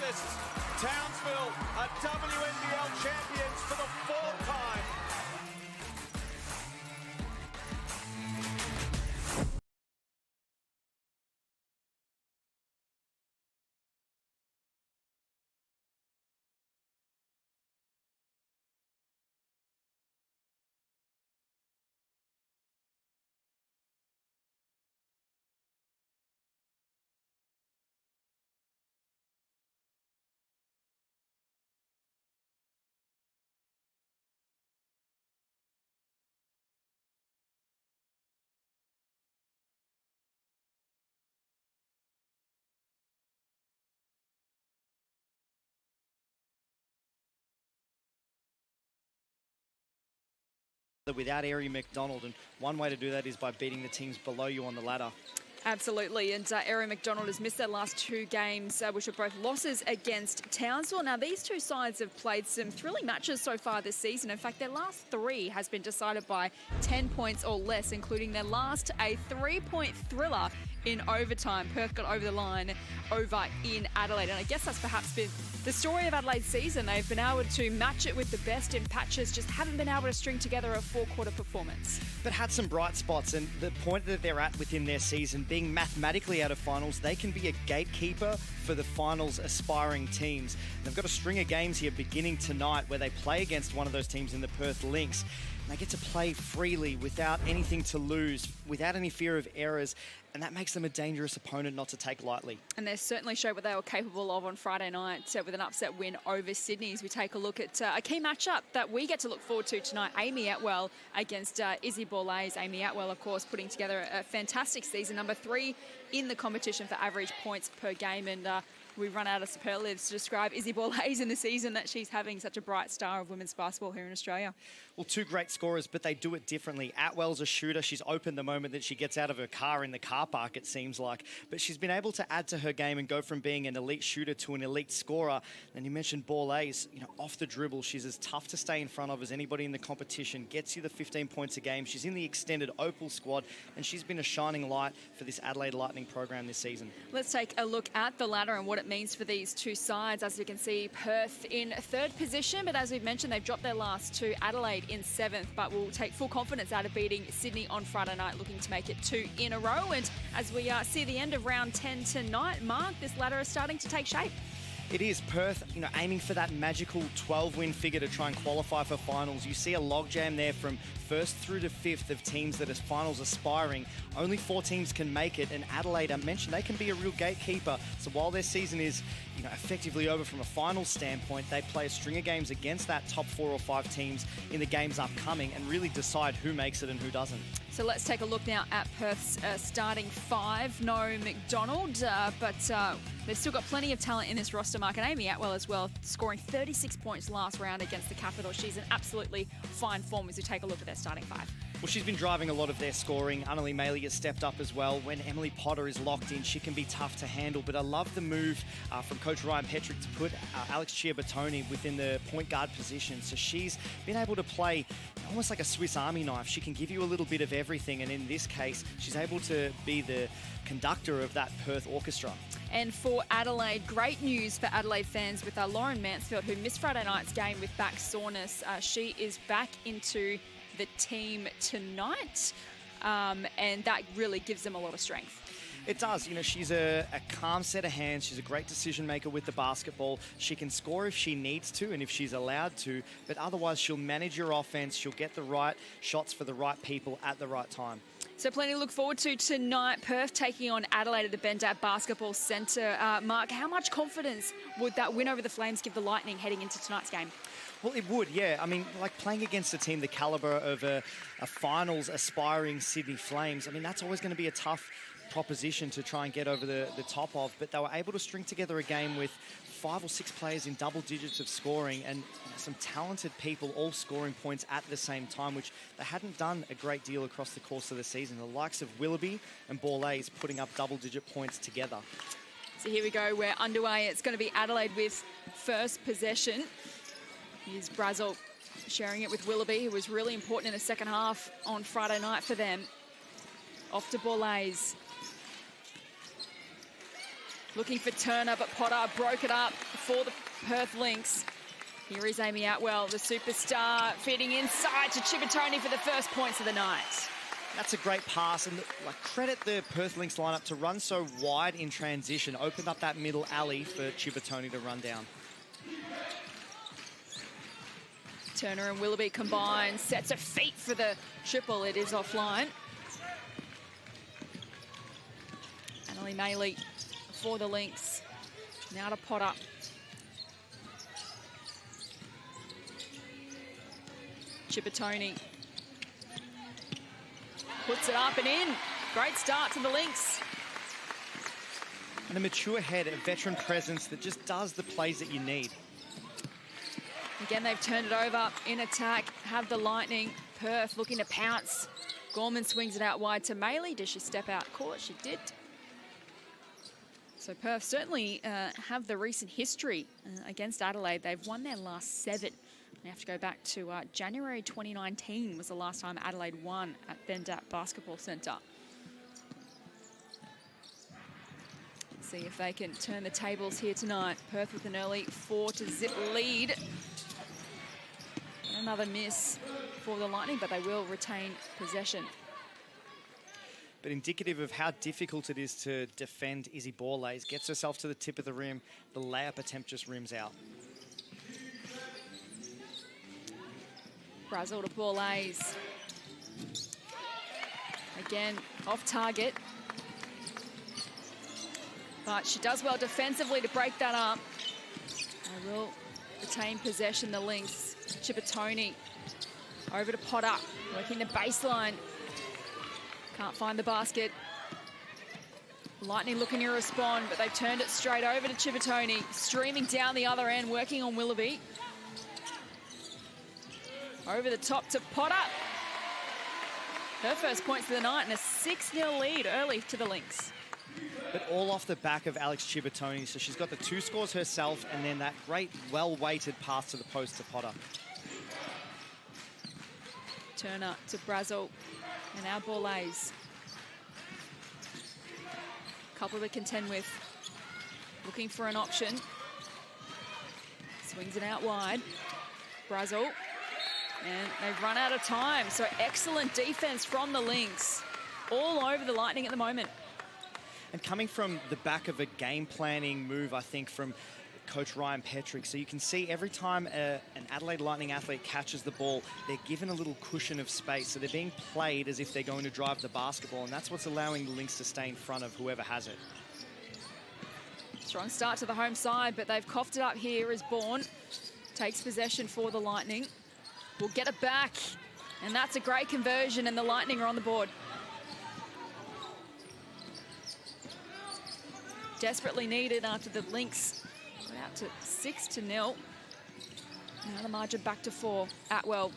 assists. Townsville are WNBL champions for the fourth time. Without Erin McDonald, and one way to do that is by beating the teams below you on the ladder. Absolutely, and Erin McDonald has missed their last two games, which were both losses against Townsville. Now, these two sides have played some thrilling matches so far this season. In fact, their last three has been decided by 10 points or less, including their last, a three-point thriller in overtime. Perth got over the line over in Adelaide, and I guess that's perhaps been the story of Adelaide's season. They've been able to match it with the best in patches, just haven't been able to string together a four-quarter performance. But had some bright spots, and the point that they're at within their season, being mathematically out of finals, they can be a gatekeeper for the finals aspiring teams. They've got a string of games here beginning tonight where they play against one of those teams in the Perth Lynx. They get to play freely without anything to lose, without any fear of errors, and that makes them a dangerous opponent not to take lightly. And they certainly showed what they were capable of on Friday night with an upset win over Sydney. As we take a look at a key matchup that we get to look forward to tonight, Amy Atwell against Izzy Borlase. Amy Atwell, of course, putting together a fantastic season, number 3 in the competition for average points per game, and we run out of superlatives to describe Izzy Borlase in the season that she's having, such a bright star of women's basketball here in Australia. Well, two great scorers, but they do it differently. Atwell's a shooter. She's open the moment that she gets out of her car in the car park, it seems like. But she's been able to add to her game and go from being an elite shooter to an elite scorer. And you mentioned Borlase, off the dribble, she's as tough to stay in front of as anybody in the competition. Gets you the 15 points a game. She's in the extended Opal squad, and she's been a shining light for this Adelaide Lightning program this season. Let's take a look at the ladder and what it means for these two sides. As you can see, Perth in 3rd position, but as we've mentioned, they've dropped their last two. Adelaide in 7th, but will take full confidence out of beating Sydney on Friday night, looking to make it 2 in a row. And as we see the end of round 10 tonight, Mark, this ladder is starting to take shape. It is. Perth, aiming for that magical 12-win figure to try and qualify for finals. You see a logjam there from 1st through to 5th of teams that are finals aspiring. Only 4 teams can make it, and Adelaide, I mentioned, they can be a real gatekeeper. So while their season is, effectively over from a finals standpoint, they play a string of games against that top 4 or 5 teams in the games upcoming and really decide who makes it and who doesn't. So let's take a look now at Perth's starting 5. No McDonald, but they've still got plenty of talent in this roster, Mark, and Amy Atwell as well, scoring 36 points last round against the Capitals. She's in absolutely fine form as we take a look at their starting 5. Well, she's been driving a lot of their scoring. Annalie Maley has stepped up as well. When Emily Potter is locked in, she can be tough to handle. But I love the move from Coach Ryan Petrick to put Alex Chiabatoni within the point guard position. So she's been able to play almost like a Swiss Army knife. She can give you a little bit of everything. And in this case, she's able to be the conductor of that Perth orchestra. And for Adelaide, great news for Adelaide fans with Lauren Mansfield, who missed Friday night's game with back soreness. She is back into the team tonight, and that really gives them a lot of strength. It does. She's a calm set of hands. She's a great decision maker with the basketball. She can score if she needs to and if she's allowed to, but otherwise she'll manage your offense. She'll get the right shots for the right people at the right time. So plenty to look forward to tonight. Perth taking on Adelaide at the Bendat Basketball Centre. Mark, how much confidence would that win over the Flames give the Lightning heading into tonight's game? Well, it would, yeah. I mean, like playing against a team the calibre of a finals aspiring Sydney Flames, I mean, that's always going to be a tough proposition to try and get over the top of, but they were able to string together a game with 5 or 6 players in double digits of scoring and some talented people all scoring points at the same time, which they hadn't done a great deal across the course of the season. The likes of Willoughby and Borlase putting up double-digit points together. So here we go, we're underway. It's going to be Adelaide with first possession. Here's Brazel sharing it with Willoughby, who was really important in the second half on Friday night for them. Off to Borlase. Looking for Turner, but Potter broke it up for the Perth Lynx. Here is Amy Atwell, the superstar, feeding inside to Cipollone for the first points of the night. That's a great pass, and credit the Perth Lynx lineup to run so wide in transition, opened up that middle alley for Cipollone to run down. Turner and Willoughby combine, sets her feet for the triple. It is offline. Annalie Maley for the Lynx. Now to Potter. Cipollone puts it up and in. Great start to the Lynx. And a mature head, a veteran presence that just does the plays that you need. Again, they've turned it over in attack, have the Lightning. Perth looking to pounce. Gorman swings it out wide to Maley. Does she step out court? She did. So Perth certainly have the recent history against Adelaide. They've won their last 7. They have to go back to January 2019 was the last time Adelaide won at Bendat Basketball Centre. Let's see if they can turn the tables here tonight. Perth with an early 4-0 lead. Another miss for the Lightning, but they will retain possession. But indicative of how difficult it is to defend Izzy Borlase, gets herself to the tip of the rim. The layup attempt just rims out. Brazel to Borlase. Again, off target. But she does well defensively to break that up. They will retain possession, the Lynx. Cipollone over to Potter, working the baseline. Can't find the basket. Lightning looking to respond, but they've turned it straight over to Cipollone. Streaming down the other end, working on Willoughby. Over the top to Potter. Her first points of the night and a 6-0 lead early to the Lynx. But all off the back of Alex Cipollone, so she's got the 2 scores herself and then that great, well-weighted pass to the post to Potter. Turner to Brazel, and now Borlase. Couple to contend with. Looking for an option. Swings it out wide. Brazel. And they've run out of time, so excellent defense from the Lynx. All over the Lightning at the moment. And coming from the back of a game planning move, I think, from Coach Ryan Petrick. So you can see every time an Adelaide Lightning athlete catches the ball, they're given a little cushion of space. So they're being played as if they're going to drive the basketball, and that's what's allowing the Lynx to stay in front of whoever has it. Strong start to the home side, but they've coughed it up here as Bourne takes possession for the Lightning. Will get it back, and that's a great conversion, and the Lightning are on the board. Desperately needed after the Lynx got out to 6-0. Now the margin back to 4. Atwell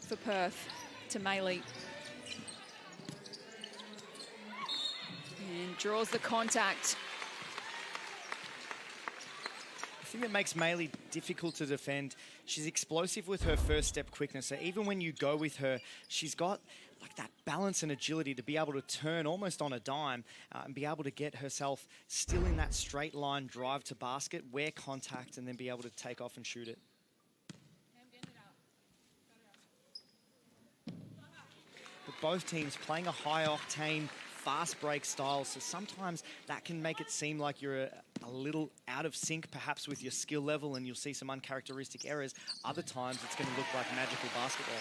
for Perth to Maley. And draws the contact. The thing that makes Maley difficult to defend, she's explosive with her first step quickness. So even when you go with her, she's got like that balance and agility to be able to turn almost on a dime and be able to get herself still in that straight line drive to basket, wear contact, and then be able to take off and shoot it. But both teams playing a high octane, fast break style, so sometimes that can make it seem like you're a little out of sync perhaps with your skill level, and you'll see some uncharacteristic errors. Other times it's going to look like magical basketball.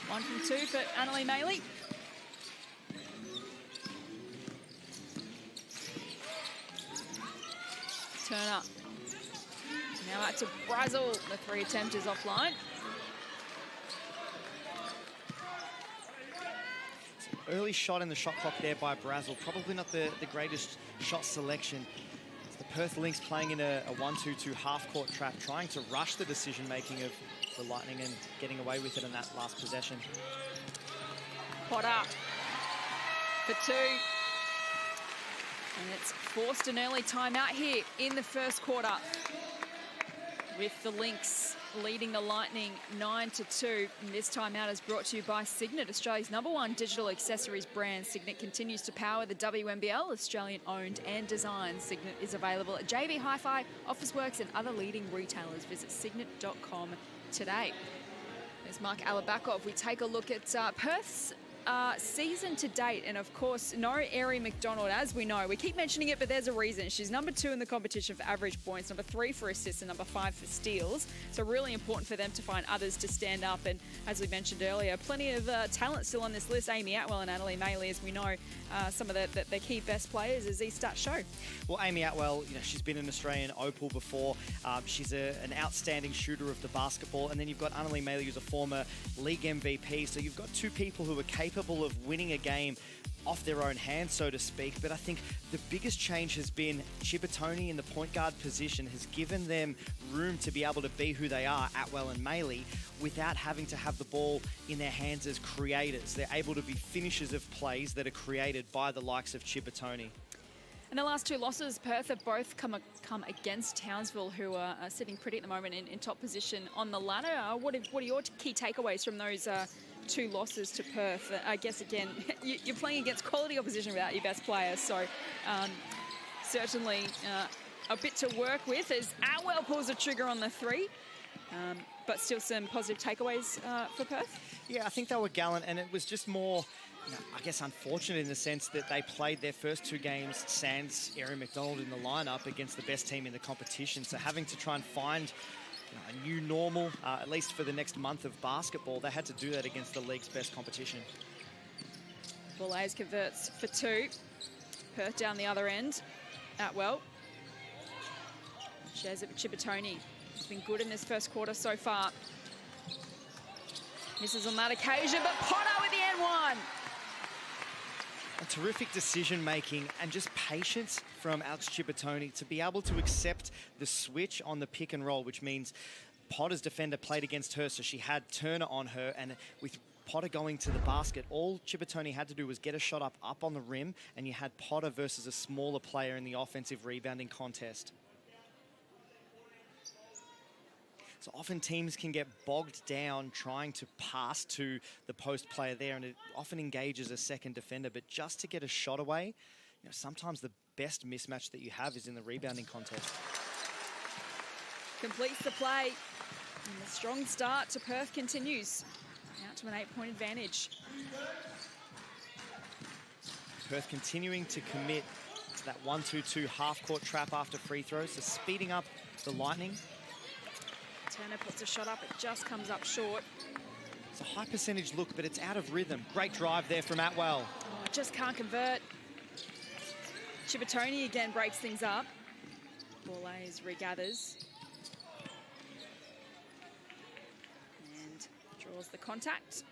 1 from 2 for Annalie Maley. Turner. Now out to Brazel. The 3 attempt is offline. Early shot in the shot clock there by Brazel. Probably not the greatest shot selection. It's the Perth Lynx playing in a 1-2-2 half-court trap, trying to rush the decision-making of the Lightning and getting away with it in that last possession. Potter for 2. And it's forced an early timeout here in the first quarter with the Lynx leading the Lightning 9-2. And this time out is brought to you by Cygnett, Australia's #1 digital accessories brand. Cygnett continues to power the WNBL, Australian owned and designed. Cygnett is available at JB Hi-Fi, Officeworks and other leading retailers. Visit cygnett.com today. There's Mark Alabakov. We take a look at Perth's season to date, and of course no Aari McDonald, as we know. We keep mentioning it, but there's a reason. She's #2 in the competition for average points, #3 for assists, and #5 for steals. So really important for them to find others to stand up, and as we mentioned earlier, plenty of talent still on this list. Amy Atwell and Adelaide Maley, as we know, some of the key best players, as these stats show. Well, Amy Atwell, you know, she's been an Australian Opal before. She's an outstanding shooter of the basketball, and then you've got Adelaide Maley, who's a former league MVP. So you've got two people who are capable of winning a game off their own hands, so to speak. But I think the biggest change has been Chibatoni in the point guard position has given them room to be able to be who they are, Atwell and Maley, without having to have the ball in their hands as creators. They're able to be finishers of plays that are created by the likes of Chibatoni. And the last two losses, Perth have both come against Townsville, who are sitting pretty at the moment in top position on the ladder. What are your key takeaways from those two losses to Perth? I guess, again, you're playing against quality opposition without your best players, so certainly a bit to work with as Atwell pulls the trigger on the three, but still some positive takeaways for Perth. Yeah, I think they were gallant, and it was just more, you know, I guess, unfortunate in the sense that they played their first two games sans Aari McDonald in the lineup against the best team in the competition. So having to try and find, you know, a new normal, at least for the next month of basketball, they had to do that against the league's best competition. Bola converts for two. Perth down the other end. Atwell shares it with Chibatoni. He's been good in this first quarter so far. Misses on that occasion, but Potter with the N1. A terrific decision-making and just patience from Alex Chibatoni to be able to accept the switch on the pick and roll, which means Potter's defender played against her, so she had Turner on her, and with Potter going to the basket, all Chibatoni had to do was get a shot up on the rim, and you had Potter versus a smaller player in the offensive rebounding contest. So often teams can get bogged down trying to pass to the post player there, and it often engages a second defender. But just to get a shot away, you know, sometimes the best mismatch that you have is in the rebounding contest. Completes the play, and the strong start to Perth continues. Out to an 8-point advantage. Perth continuing to commit to that 1-2-2 half-court trap after free throws, so speeding up the Lightning. Turner puts a shot up, it just comes up short. It's a high percentage look, but it's out of rhythm. Great drive there from Atwell. Oh, just can't convert. Chibatoni again breaks things up. Bola regathers. And draws the contact.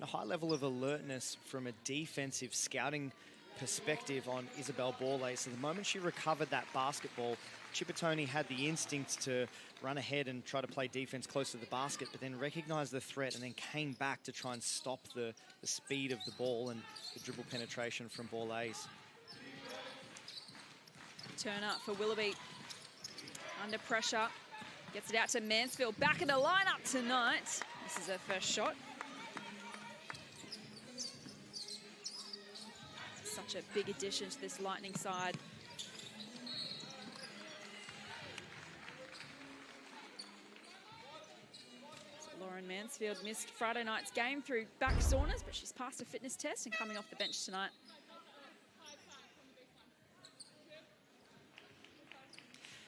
A high level of alertness from a defensive scouting perspective on Isabelle Bola. So the moment she recovered that basketball, Chibatoni had the instinct to run ahead and try to play defense close to the basket, but then recognized the threat and then came back to try and stop the speed of the ball and the dribble penetration from Borlase. Turn up for Willoughby. Under pressure. Gets it out to Mansfield. Back in the lineup tonight. This is her first shot. Such a big addition to this Lightning side. Lauren Mansfield missed Friday night's game through back soreness, but she's passed a fitness test and coming off the bench tonight.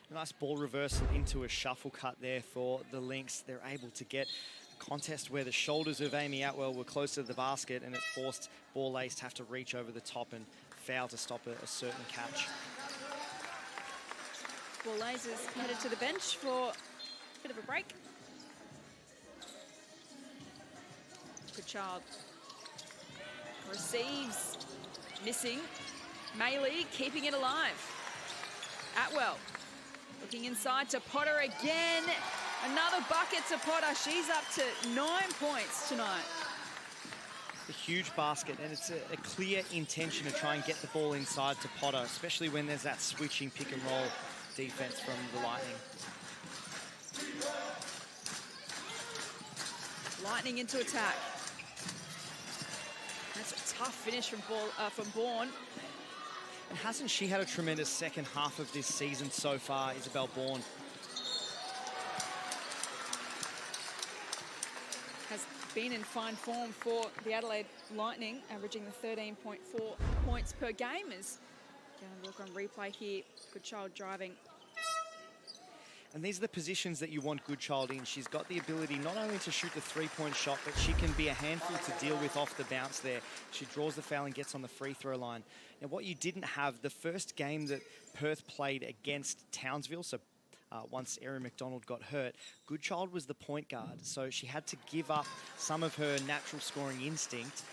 A nice ball reversal into a shuffle cut there for the Lynx. They're able to get a contest where the shoulders of Amy Atwell were close to the basket, and it forced Borlase to have to reach over the top and foul to stop a certain catch. Borlase is headed to the bench for a bit of a break. Good child. Receives. Missing. Maley keeping it alive. Atwell looking inside to Potter again. Another bucket to Potter. She's up to 9 points tonight. A huge basket, and it's a clear intention to try and get the ball inside to Potter, especially when there's that switching pick and roll defense from the Lightning. Lightning into attack. That's a tough finish from Bourne. And hasn't she had a tremendous second half of this season so far, Isabelle Bourne? Has been in fine form for the Adelaide Lightning, averaging the 13.4 points per game. Is going to look on replay here. Goodchild driving. And these are the positions that you want Goodchild in. She's got the ability not only to shoot the three-point shot, but she can be a handful to deal with off the bounce there. She draws the foul and gets on the free throw line. Now, what you didn't have, the first game that Perth played against Townsville, so once Erin McDonald got hurt, Goodchild was the point guard. So she had to give up some of her natural scoring instinct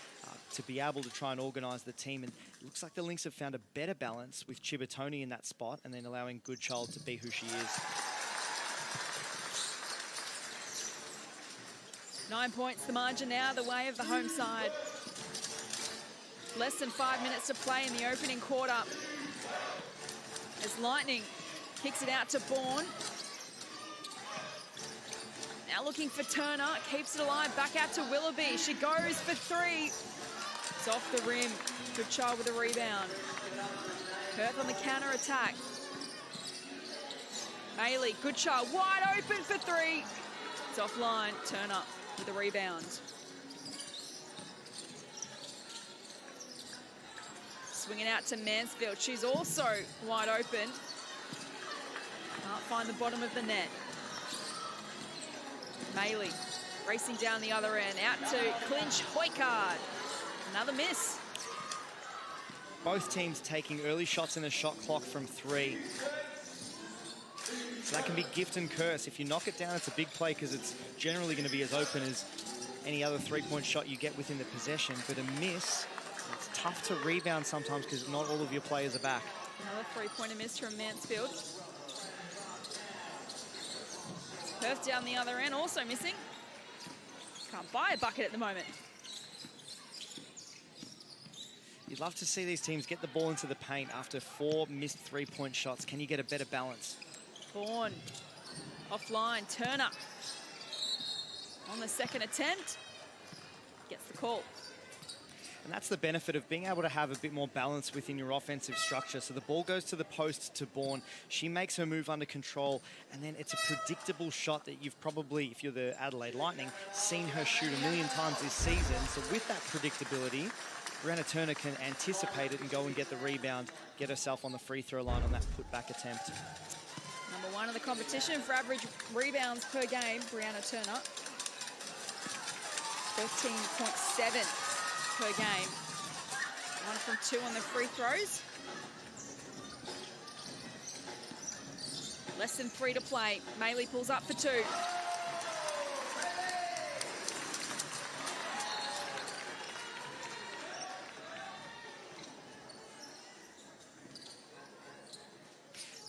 to be able to try and organise the team. And it looks like the Lynx have found a better balance with Chibatoni in that spot and then allowing Goodchild to be who she is. 9 points the margin now, the way of the home side. Less than 5 minutes to play in the opening quarter. As Lightning kicks it out to Bourne. Now looking for Turner, keeps it alive, back out to Willoughby. She goes for three. It's off the rim. Goodchild with a rebound. Perth on the counter attack. Bailey, Goodchild wide open for three. It's offline. Turner with a rebound. Swinging out to Mansfield. She's also wide open. Can't find the bottom of the net. Maley racing down the other end. Out to Clinch Hoykard. Another miss. Both teams taking early shots in the shot clock from three. So that can be gift and curse. If you knock it down, it's a big play because it's generally going to be as open as any other three-point shot you get within the possession. But a miss, it's tough to rebound sometimes because not all of your players are back. Another three-pointer miss from Mansfield. Perth down the other end, also missing. Can't buy a bucket at the moment. You'd love to see these teams get the ball into the paint after 4 missed three-point shots. Can you get a better balance? Bourne offline. Turner on the second attempt gets the call. And that's the benefit of being able to have a bit more balance within your offensive structure. So the ball goes to the post to Bourne. She makes her move under control, and then it's a predictable shot that you've probably, if you're the Adelaide Lightning, seen her shoot a million times this season. So with that predictability, Brianna Turner can anticipate it and go and get the rebound, get herself on the free throw line on that putback attempt. Number one in the competition for average rebounds per game, Brianna Turner. 13.7 per game. 1 from 2 on the free throws. Less than 3 to play. Maley pulls up for 2.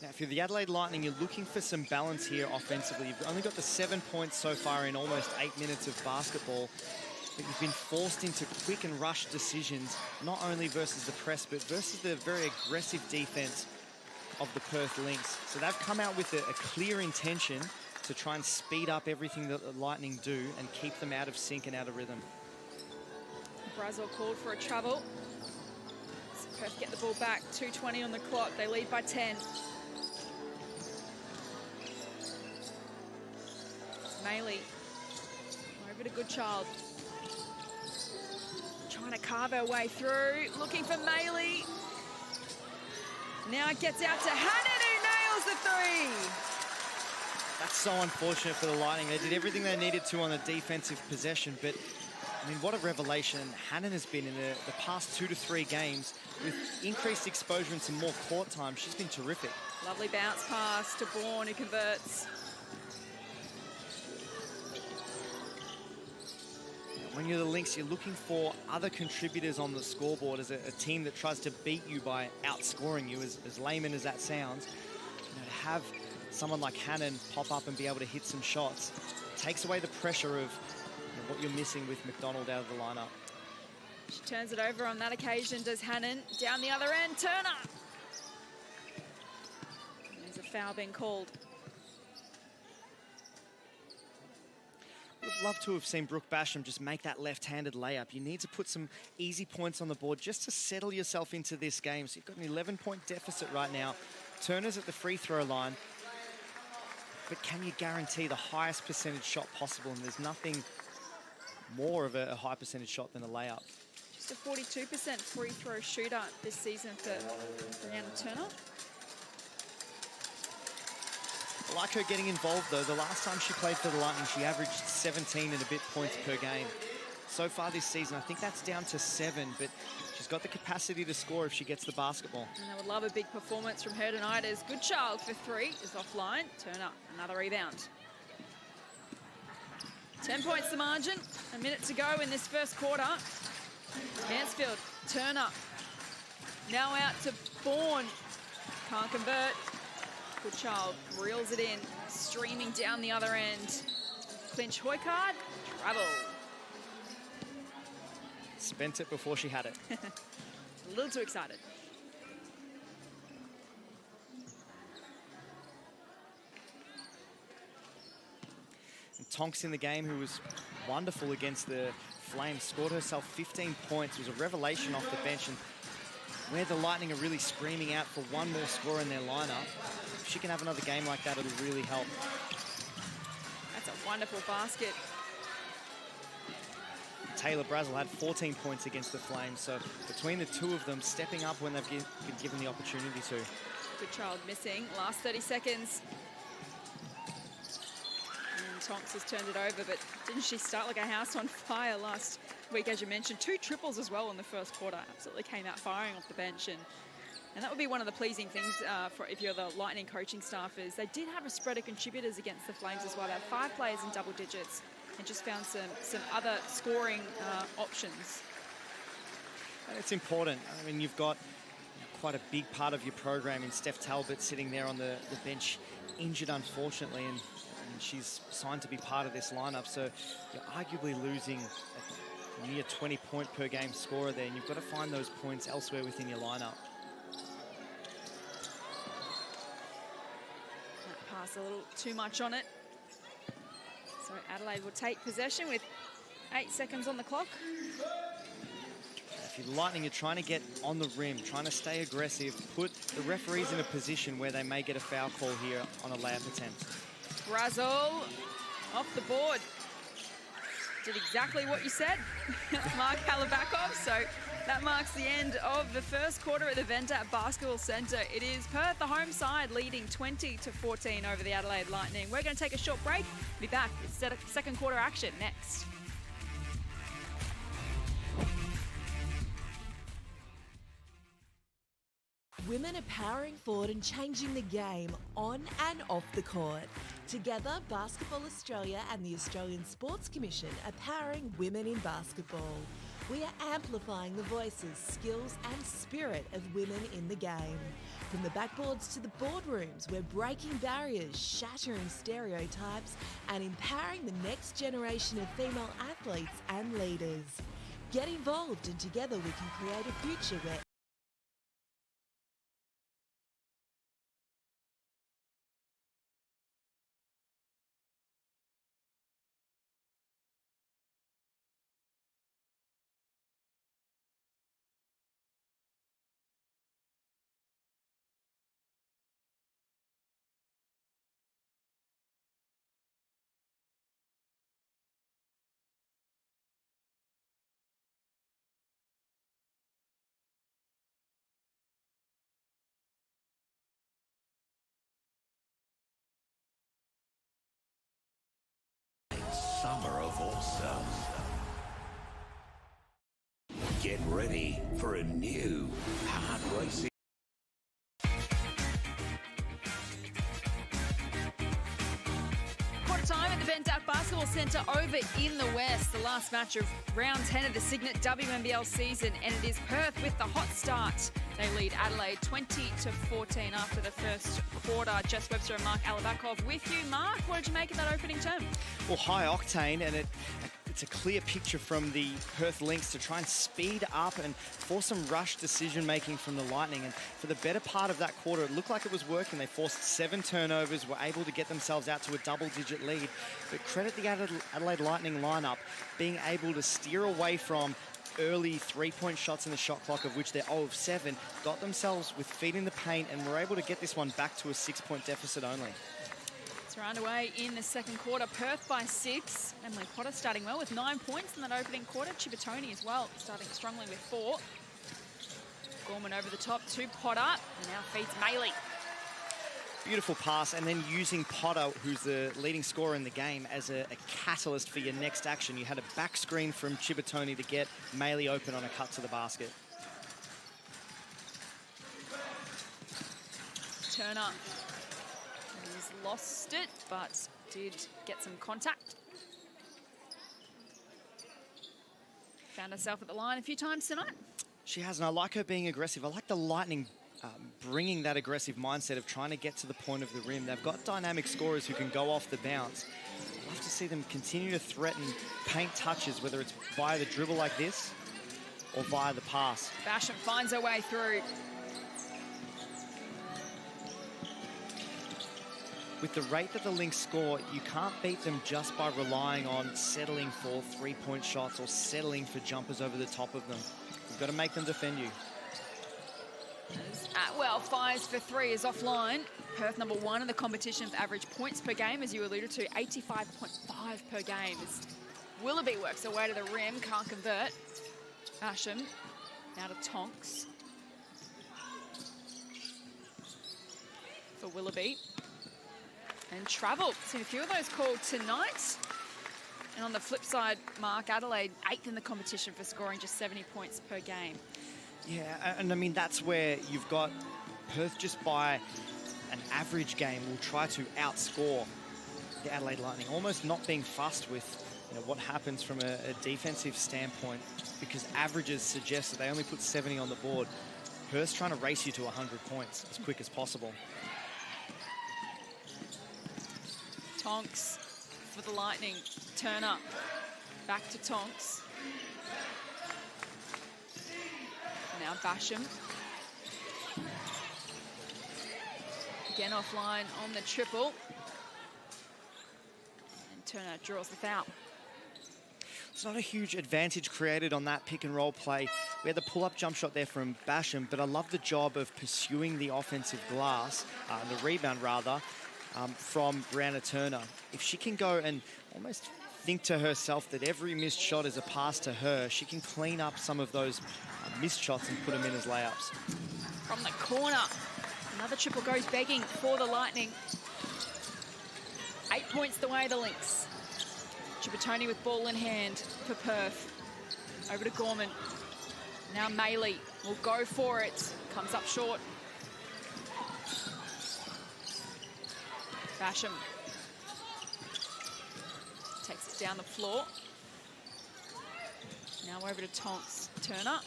Now, if you're the Adelaide Lightning, you're looking for some balance here offensively. You've only got the 7 points so far in almost 8 minutes of basketball. But you've been forced into quick and rush decisions, not only versus the press, but versus the very aggressive defense of the Perth Lynx. So they've come out with a clear intention to try and speed up everything that the Lightning do and keep them out of sync and out of rhythm. Brazil called for a travel. So Perth get the ball back. 2:20 on the clock. They lead by 10. Maley over to Goodchild. Trying to carve her way through, looking for Maley. Now it gets out to Hannon, who nails the three. That's so unfortunate for the Lightning. They did everything they needed to on the defensive possession, but I mean, what a revelation Hannon has been in the past 2 to 3 games with increased exposure and some more court time. She's been terrific. Lovely bounce pass to Bourne, who converts. When you're the Lynx, you're looking for other contributors on the scoreboard as a team that tries to beat you by outscoring you, as layman as that sounds. You know, to have someone like Hannon pop up and be able to hit some shots takes away the pressure of what you're missing with McDonald out of the lineup. She turns it over on that occasion, does Hannon. Down the other end, Turner. There's a foul being called. Would have loved to have seen Brooke Basham just make that left-handed layup. You need to put some easy points on the board just to settle yourself into this game. So you've got an 11-point deficit right now. Turner's at the free throw line. But can you guarantee the highest percentage shot possible? And there's nothing more of a high percentage shot than a layup. Just a 42% free throw shooter this season for Brianna Turner. I like her getting involved, though. The last time she played for the Lightning, she averaged 17 and a bit points per game. So far this season, I think that's down to 7, but she's got the capacity to score if she gets the basketball. And I would love a big performance from her tonight as Goodchild for 3 is offline. Turner, another rebound. 10 points the margin. A minute to go in this first quarter. Mansfield, Turner. Now out to Bourne. Can't convert. Goodchild reels it in, streaming down the other end. Clinch Hoykard, travel. Spent it before she had it. A little too excited. And Tonks in the game, who was wonderful against the Flames, scored herself 15 points. It was a revelation off the bench, and where the Lightning are really screaming out for one more score in their lineup, if she can have another game like that, it'll really help. That's a wonderful basket. Taylor Brazel had 14 points against the Flames, so between the two of them, stepping up when they've been given the opportunity to. Goodchild missing. Last 30 seconds. And Tonks has turned it over, but didn't she start like a house on fire last week, as you mentioned? 2 triples as well in the first quarter. Absolutely came out firing off the bench. And that would be one of the pleasing things for if you're the Lightning coaching staff, is they did have a spread of contributors against the Flames as well. They had 5 players in double digits and just found some other scoring options. And it's important. I mean, you've got quite a big part of your program in Steph Talbot sitting there on the bench, injured unfortunately, and she's signed to be part of this lineup. So you're arguably losing a near 20-point per game scorer there, and you've got to find those points elsewhere within your lineup. That pass a little too much on it. So Adelaide will take possession with 8 seconds on the clock. If you're Lightning, you're trying to get on the rim, trying to stay aggressive, put the referees in a position where they may get a foul call here on a layup attempt. Brazel off the board. Did exactly what you said, Mark Halabakov. So that marks the end of the first quarter at the Bendat Basketball Centre. It is Perth, the home side, leading 20-14 over the Adelaide Lightning. We're going to take a short break. Be back with second quarter action next. Women are powering forward and changing the game on and off the court. Together, Basketball Australia and the Australian Sports Commission are powering women in basketball. We are amplifying the voices, skills and spirit of women in the game. From the backboards to the boardrooms, we're breaking barriers, shattering stereotypes and empowering the next generation of female athletes and leaders. Get involved and together we can create a future where summer of awesome. Get ready for a new hard racing. Quarter time at the Bendat Basketball Centre over in the West. The last match of round 10 of the Cygnett WNBL season, and it is Perth with the hot start. They lead Adelaide 20-14 after the first quarter. Jess Webster and Mark Alabakov with you. Mark, what did you make of that opening term? Well, high octane, and it it's a clear picture from the Perth Lynx to try and speed up and force some rush decision-making from the Lightning. And for the better part of that quarter, it looked like it was working. They forced 7 turnovers, were able to get themselves out to a double-digit lead. But credit the Adelaide Lightning lineup being able to steer away from early three-point shots in the shot clock, of which they're 0 of 7, got themselves with feet in the paint and were able to get this one back to a 6-point deficit only. It's round away in the second quarter. Perth by 6. Emily Potter starting well with 9 points in that opening quarter. Chibatoni as well, starting strongly with 4. Gorman over the top to Potter, and now feeds Maley. Beautiful pass, and then using Potter, who's the leading scorer in the game, as a catalyst for your next action. You had a back screen from Chibatoni to get Maley open on a cut to the basket. Turner. He's lost it, but did get some contact. Found herself at the line a few times tonight. She has, and I like her being aggressive. I like the Lightning bringing that aggressive mindset of trying to get to the point of the rim. They've got dynamic scorers who can go off the bounce. I'd love to see them continue to threaten paint touches, whether it's via the dribble like this or via the pass. Basham finds her way through. With the rate that the Lynx score, you can't beat them just by relying on settling for three-point shots or settling for jumpers over the top of them. You've got to make them defend you. Atwell fires for 3, is offline. Perth number 1 in the competition for average points per game, as you alluded to, 85.5 per game. As Willoughby works her way to the rim, can't convert. Basham now to Tonks. For Willoughby. And travel. Seen a few of those called tonight. And on the flip side, Mark, Adelaide 8th in the competition for scoring just 70 points per game. Yeah, and I mean, that's where you've got Perth just by an average game will try to outscore the Adelaide Lightning, almost not being fussed with what happens from a defensive standpoint, because averages suggest that they only put 70 on the board. Perth's trying to race you to 100 points as quick as possible. Tonks for the Lightning. Turner back to Tonks. Now Basham. Again offline on the triple. And Turner draws the foul. It's not a huge advantage created on that pick and roll play. We had the pull-up jump shot there from Basham, but I love the job of pursuing the offensive glass, the rebound rather, from Brianna Turner. If she can go and almost think to herself that every missed shot is a pass to her, she can clean up some of those missed shots and put them in as layups. From the corner, another triple goes begging for the Lightning. 8 points the way, the Lynx. Chibatoni with ball in hand for Perth. Over to Gorman. Now Maley will go for it. Comes up short. Basham takes it down the floor. Now over to Tonks. Turner.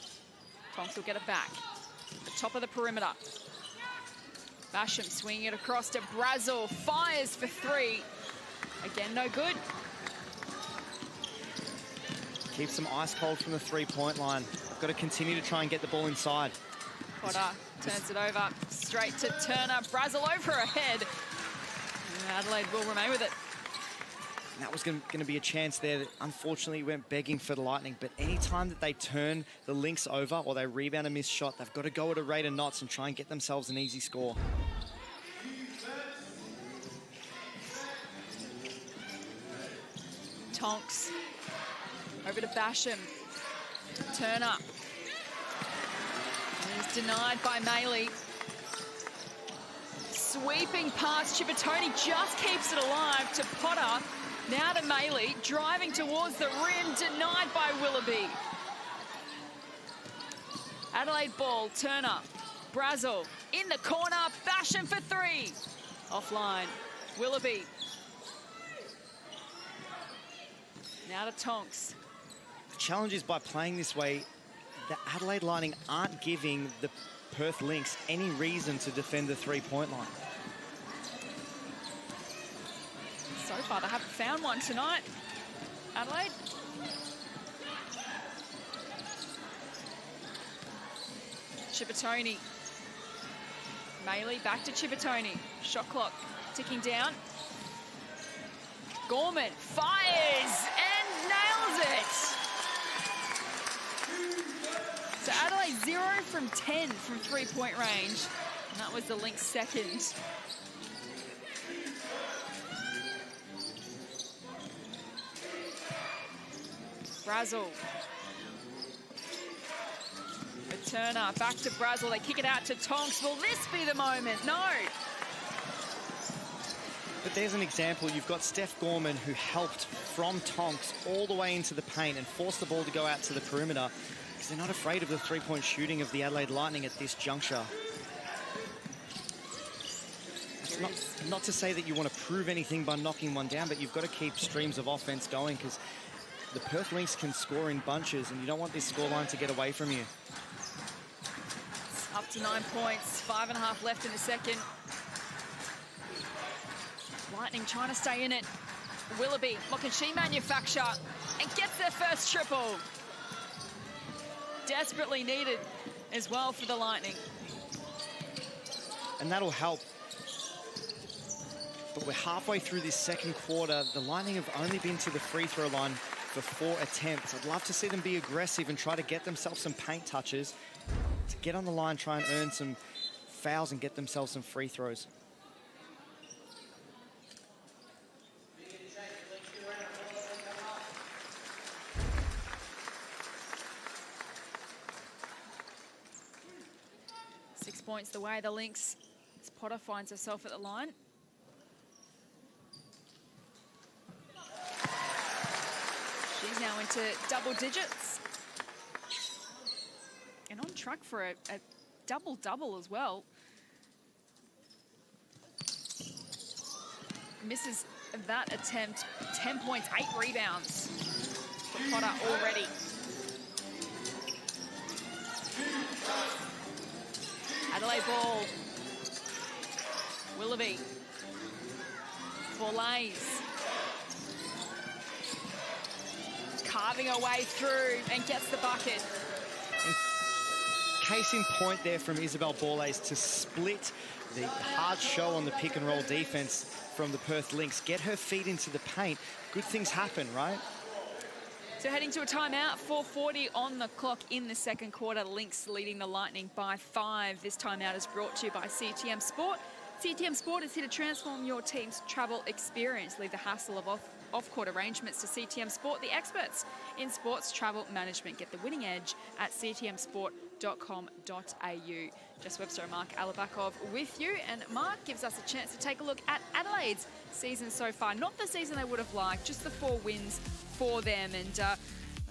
Tonks will get it back. The top of the perimeter. Basham swinging it across to Brazel. Fires for 3. Again, no good. Keeps them ice cold from the three-point line. Got to continue to try and get the ball inside. Potter turns it over straight to Turner. Brazel over her head. And Adelaide will remain with it. And that was going to be a chance there that unfortunately went begging for the Lightning. But any time that they turn the Lynx over or they rebound a missed shot, they've got to go at a rate of knots and try and get themselves an easy score. Tonks. Over to Basham. Turner. And he's denied by Maley. Sweeping past Chibatoni, just keeps it alive to Potter. Now to Maley, driving towards the rim, denied by Willoughby. Adelaide ball, Turner. Brazel in the corner, Basham for 3. Offline, Willoughby. Now to Tonks. The challenge is by playing this way, the Adelaide Lightning aren't giving the Perth Lynx any reason to defend the three-point line. So far, they haven't found one tonight. Adelaide, Chippertoni. Maley back to Chippertoni. Shot clock ticking down. Gorman fires and nails it. So Adelaide 0 from 10 from three-point range. And that was the Lynx second. Brazel. Turner back to Brazel. They kick it out to Tonks. Will this be the moment? No. But there's an example. You've got Steph Gorman, who helped from Tonks all the way into the paint and forced the ball to go out to the perimeter, because they're not afraid of the three-point shooting of the Adelaide Lightning at this juncture. It's not to say that you want to prove anything by knocking one down, but you've got to keep streams of offense going, because the Perth Lynx can score in bunches, and you don't want this scoreline to get away from you. Up to 9 points, 5.5 left in the second. Lightning trying to stay in it. Willoughby, what can she manufacture? And gets their first triple. Desperately needed as well for the Lightning. And that'll help. But we're halfway through this second quarter. The Lightning have only been to the free throw line for 4 attempts. I'd love to see them be aggressive and try to get themselves some paint touches, to get on the line, try and earn some fouls and get themselves some free throws. Six points the way the Lynx, as Potter finds herself at the line. She's now into double digits. And on track for a double-double as well. Misses that attempt. 10 points, 8 rebounds for Potter already. Adelaide ball. Willoughby. Borlays. Carving her way through and gets the bucket. Case in point there from Isabel Borlays to split the hard show on the pick and roll defense from the Perth Lynx. Get her feet into the paint. Good things happen, right? So heading to a timeout, 4:40 on the clock in the second quarter. Lynx leading the Lightning by 5. This timeout is brought to you by CTM Sport. CTM Sport is here to transform your team's travel experience. Leave the hassle of off-court arrangements to CTM Sport, the experts in sports travel management. Get the winning edge at ctmsport.com.au. Jess Webster and Mark Alabakov with you, and Mark gives us a chance to take a look at Adelaide's season so far. Not the season they would have liked, just the 4 wins for them. And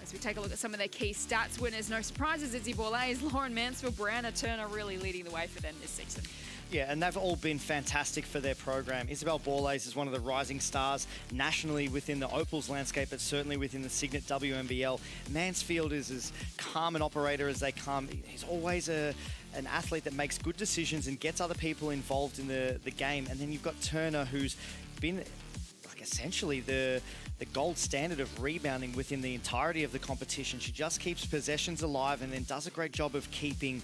as we take a look at some of their key stats winners, no surprises, Izzy Borlays, Lauren Mansfield, Brianna Turner really leading the way for them this season. Yeah, and they've all been fantastic for their program. Isabel Borlays is one of the rising stars nationally within the Opals landscape, but certainly within the Cygnett WNBL. Mansfield is as calm an operator as they come. He's always an athlete that makes good decisions and gets other people involved in the game. And then you've got Turner, who's been like essentially the gold standard of rebounding within the entirety of the competition. She just keeps possessions alive and then does a great job of keeping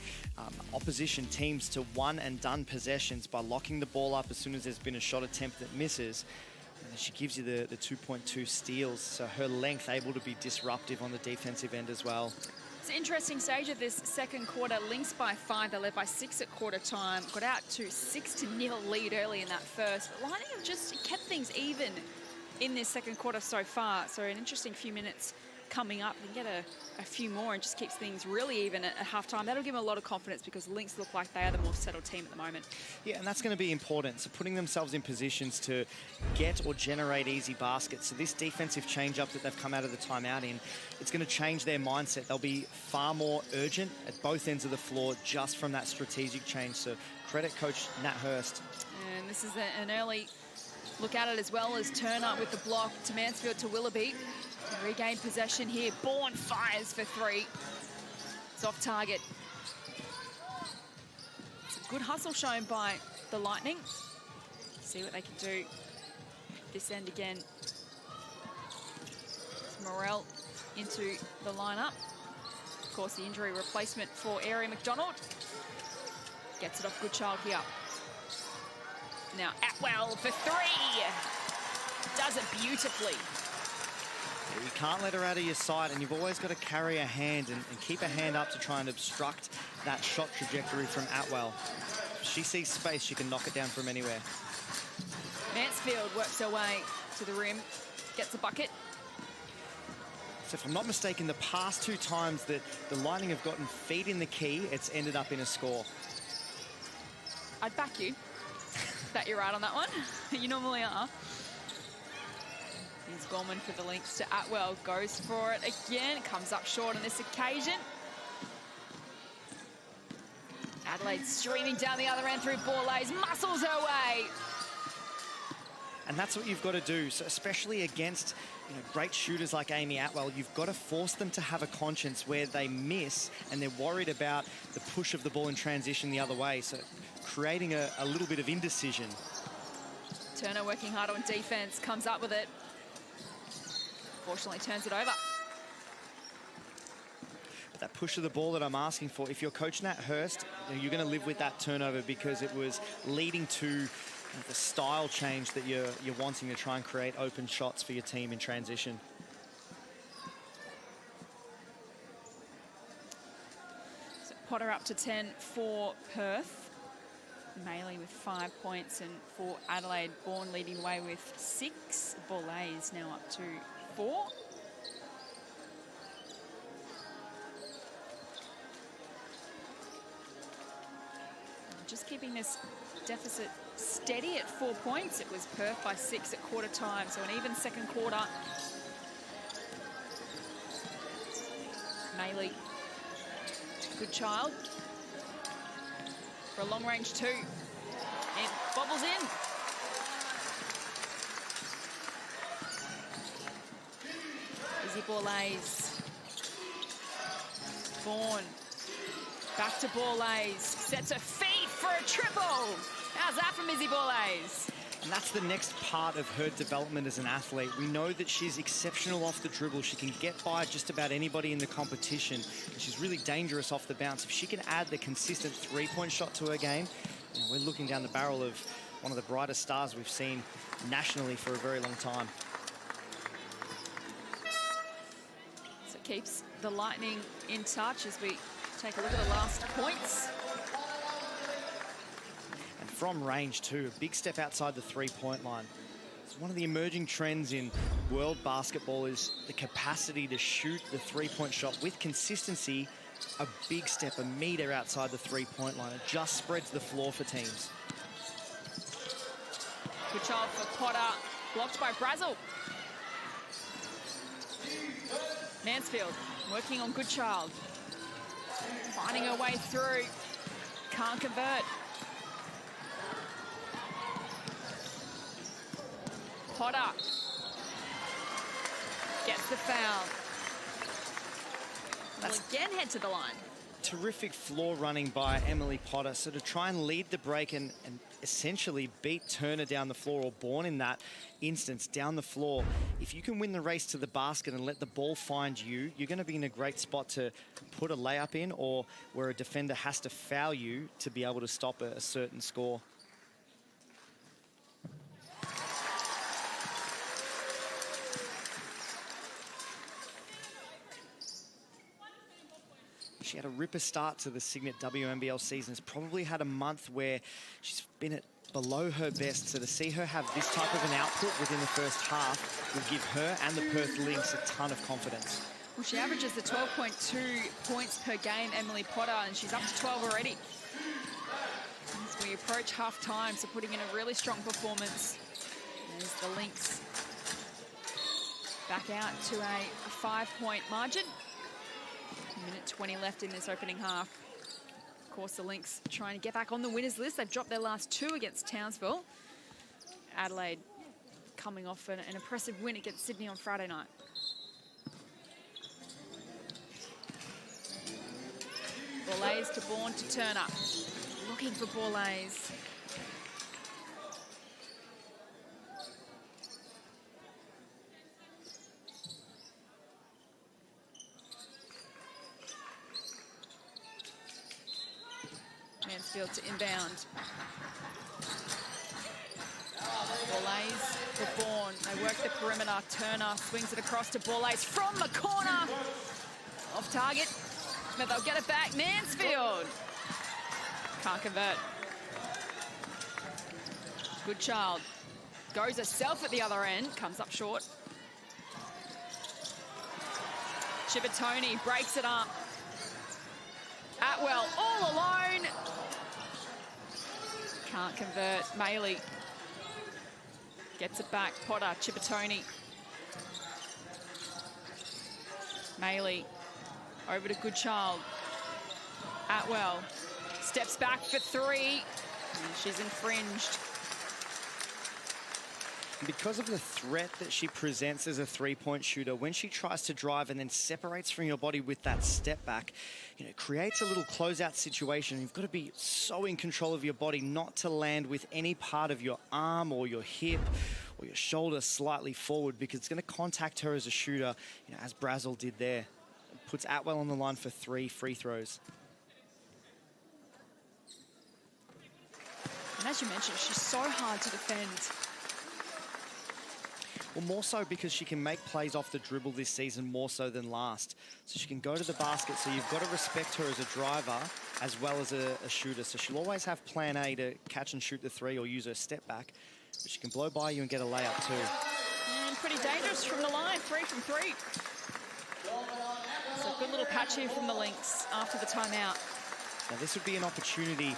opposition teams to one and done possessions by locking the ball up as soon as there's been a shot attempt that misses. And then she gives you the 2.2 steals, so her length able to be disruptive on the defensive end as well. It's an interesting stage of this second quarter. Lynx by 5, they led by 6 at quarter time. Got out to 6-0 lead early in that first. But Lightning have just kept things even in this second quarter so far. So an interesting few minutes coming up. They can get a few more and just keeps things really even at halftime. That'll give them a lot of confidence because Lynx look like they are the more settled team at the moment. Yeah, and that's going to be important. So putting themselves in positions to get or generate easy baskets. So this defensive change-up that they've come out of the timeout in, it's going to change their mindset. They'll be far more urgent at both ends of the floor just from that strategic change. So credit coach Nat Hurst. And this is an early look at it as well as Turner with the block to Mansfield to Willoughby. Regain possession here. Bourne fires for 3. It's off target. It's a good hustle shown by the Lightning. See what they can do this end again. It's Morel into the lineup. Of course, the injury replacement for Aari McDonald. Gets it off Goodchild here. Now Atwell for three. Does it beautifully. You can't let her out of your sight, and you've always got to carry a hand and keep a hand up to try and obstruct that shot trajectory from Atwell. If she sees space, she can knock it down from anywhere. Mansfield works her way to the rim, gets a bucket. So if I'm not mistaken, the past two times that the Lightning have gotten feet in the key, it's ended up in a score. I'd back you. Bet you're right on that one. You normally are. Here's Gorman for the Lynx to Atwell. Goes for it again. Comes up short on this occasion. Adelaide streaming down the other end through Borlase. Muscles her way. And that's what you've got to do. So especially against great shooters like Amy Atwell, you've got to force them to have a conscience where they miss and they're worried about the push of the ball in transition the other way. So creating a little bit of indecision. Turner working hard on defense, comes up with it. Fortunately turns it over. But that push of the ball that I'm asking for, if you're coach Nat Hurst, you're going to live with that turnover because it was leading to the style change that you're wanting to try and create open shots for your team in transition. So Potter up to 10 for Perth. Maley with 5 points, and for Adelaide, Bourne leading the way with 6. Borlase now up to 4. Just keeping this deficit steady at 4 points. It was Perth by 6 at quarter time, so an even second quarter. Maley, Goodchild for a long range two. It bobbles in. Izzy Borlase. Vaughan. Back to Borlase. Sets her feet for a triple. How's that from Izzy Borlase? And that's the next part of her development as an athlete. We know that she's exceptional off the dribble. She can get by just about anybody in the competition. And she's really dangerous off the bounce. If she can add the consistent three-point shot to her game, we're looking down the barrel of one of the brightest stars we've seen nationally for a very long time. So it keeps the Lightning in touch as we take a look at the last points. From range too, a big step outside the three-point line. It's one of the emerging trends in world basketball is the capacity to shoot the three-point shot with consistency, a big step, a meter outside the three-point line. It just spreads the floor for teams. Good job for Potter, blocked by Brazel. Mansfield working on Goodchild. Finding her way through, can't convert. Potter gets the foul. Will again head to the line. Terrific floor running by Emily Potter. So to try and lead the break and essentially beat Turner down the floor, or Bourne in that instance, down the floor. If you can win the race to the basket and let the ball find you, you're going to be in a great spot to put a layup in, or where a defender has to foul you to be able to stop a certain score. She had a ripper start to the Cygnett WNBL season. Has probably had a month where she's been at below her best. So to see her have this type of an output within the first half will give her and the Perth Lynx a ton of confidence. Well, she averages the 12.2 points per game, Emily Potter, and she's up to 12 already. As we approach half-time, so putting in a really strong performance. There's the Lynx back out to a 5-point margin. Minute 20 left in this opening half. Of course, the Lynx trying to get back on the winners list. They've dropped their last 2 against Townsville. Adelaide coming off an impressive win against Sydney on Friday night. Borlase to Bourne to Turner. Looking for Borlase. Mansfield to inbound. Borlase for Bourne. They work the perimeter. Turner swings it across to Borlase from the corner. Off target, but they'll get it back. Mansfield can't convert. Goodchild goes herself at the other end, comes up short. Chivatoni breaks it up. Atwell all alone. Can't convert. Maley gets it back. Potter, Chivatoni. Maley over to Goodchild. Atwell steps back for three. And she's infringed. Because of the threat that she presents as a three-point shooter, when she tries to drive and then separates from your body with that step back, you know, it creates a little closeout situation. You've got to be so in control of your body not to land with any part of your arm or your hip or your shoulder slightly forward, because it's going to contact her as a shooter, you know, as Brazel did there. It puts Atwell on the line for 3 free throws. And as you mentioned, she's so hard to defend. Well, more so because she can make plays off the dribble this season more so than last. So she can go to the basket, so you've got to respect her as a driver as well as a shooter. So she'll always have plan A to catch and shoot the three or use her step back. But she can blow by you and get a layup too. And pretty dangerous from the line, 3 from 3. So a good little patch here from the Lynx after the timeout. Now this would be an opportunity,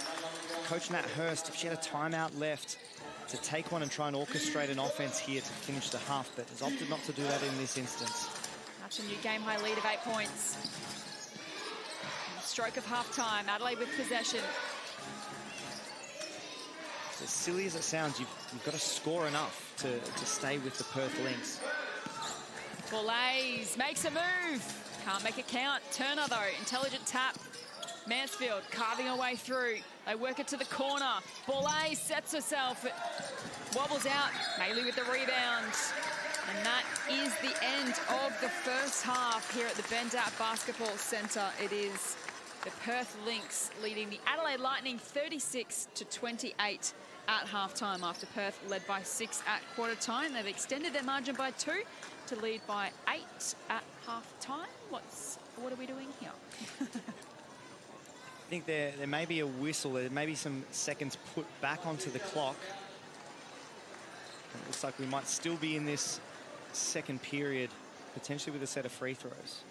Coach Nat Hurst, if she had a timeout left, to take one and try and orchestrate an offense here to finish the half, but has opted not to do that in this instance. That's a new game-high lead of 8 points. Stroke of half-time, Adelaide with possession. As silly as it sounds, you've got to score enough to stay with the Perth Lynx. Borlase makes a move. Can't make it count. Turner, though, intelligent tap. Mansfield carving her way through. They work it to the corner. Borlase sets herself. Wobbles out. Maley with the rebound. And that is the end of the first half here at the Bendat Basketball Centre. It is the Perth Lynx leading the Adelaide Lightning 36-28 at halftime after Perth led by 6 at quarter time. They've extended their margin by 2 to lead by 8 at halftime. What are we doing here? I think there may be a whistle. There may be some seconds put back onto the clock. It looks like we might still be in this second period, potentially with a set of free throws.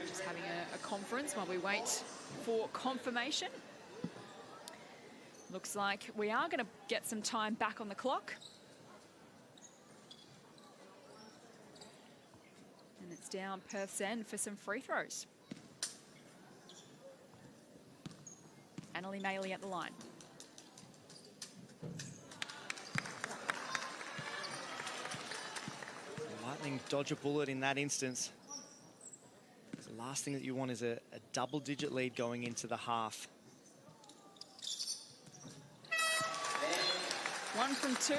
Just having a conference while we wait for confirmation. Looks like we are going to get some time back on the clock. And it's down Perth's end for some free throws. Annalie Maley at the line. The Lightning dodge a bullet in that instance. The last thing that you want is a double-digit lead going into the half. 1 from 2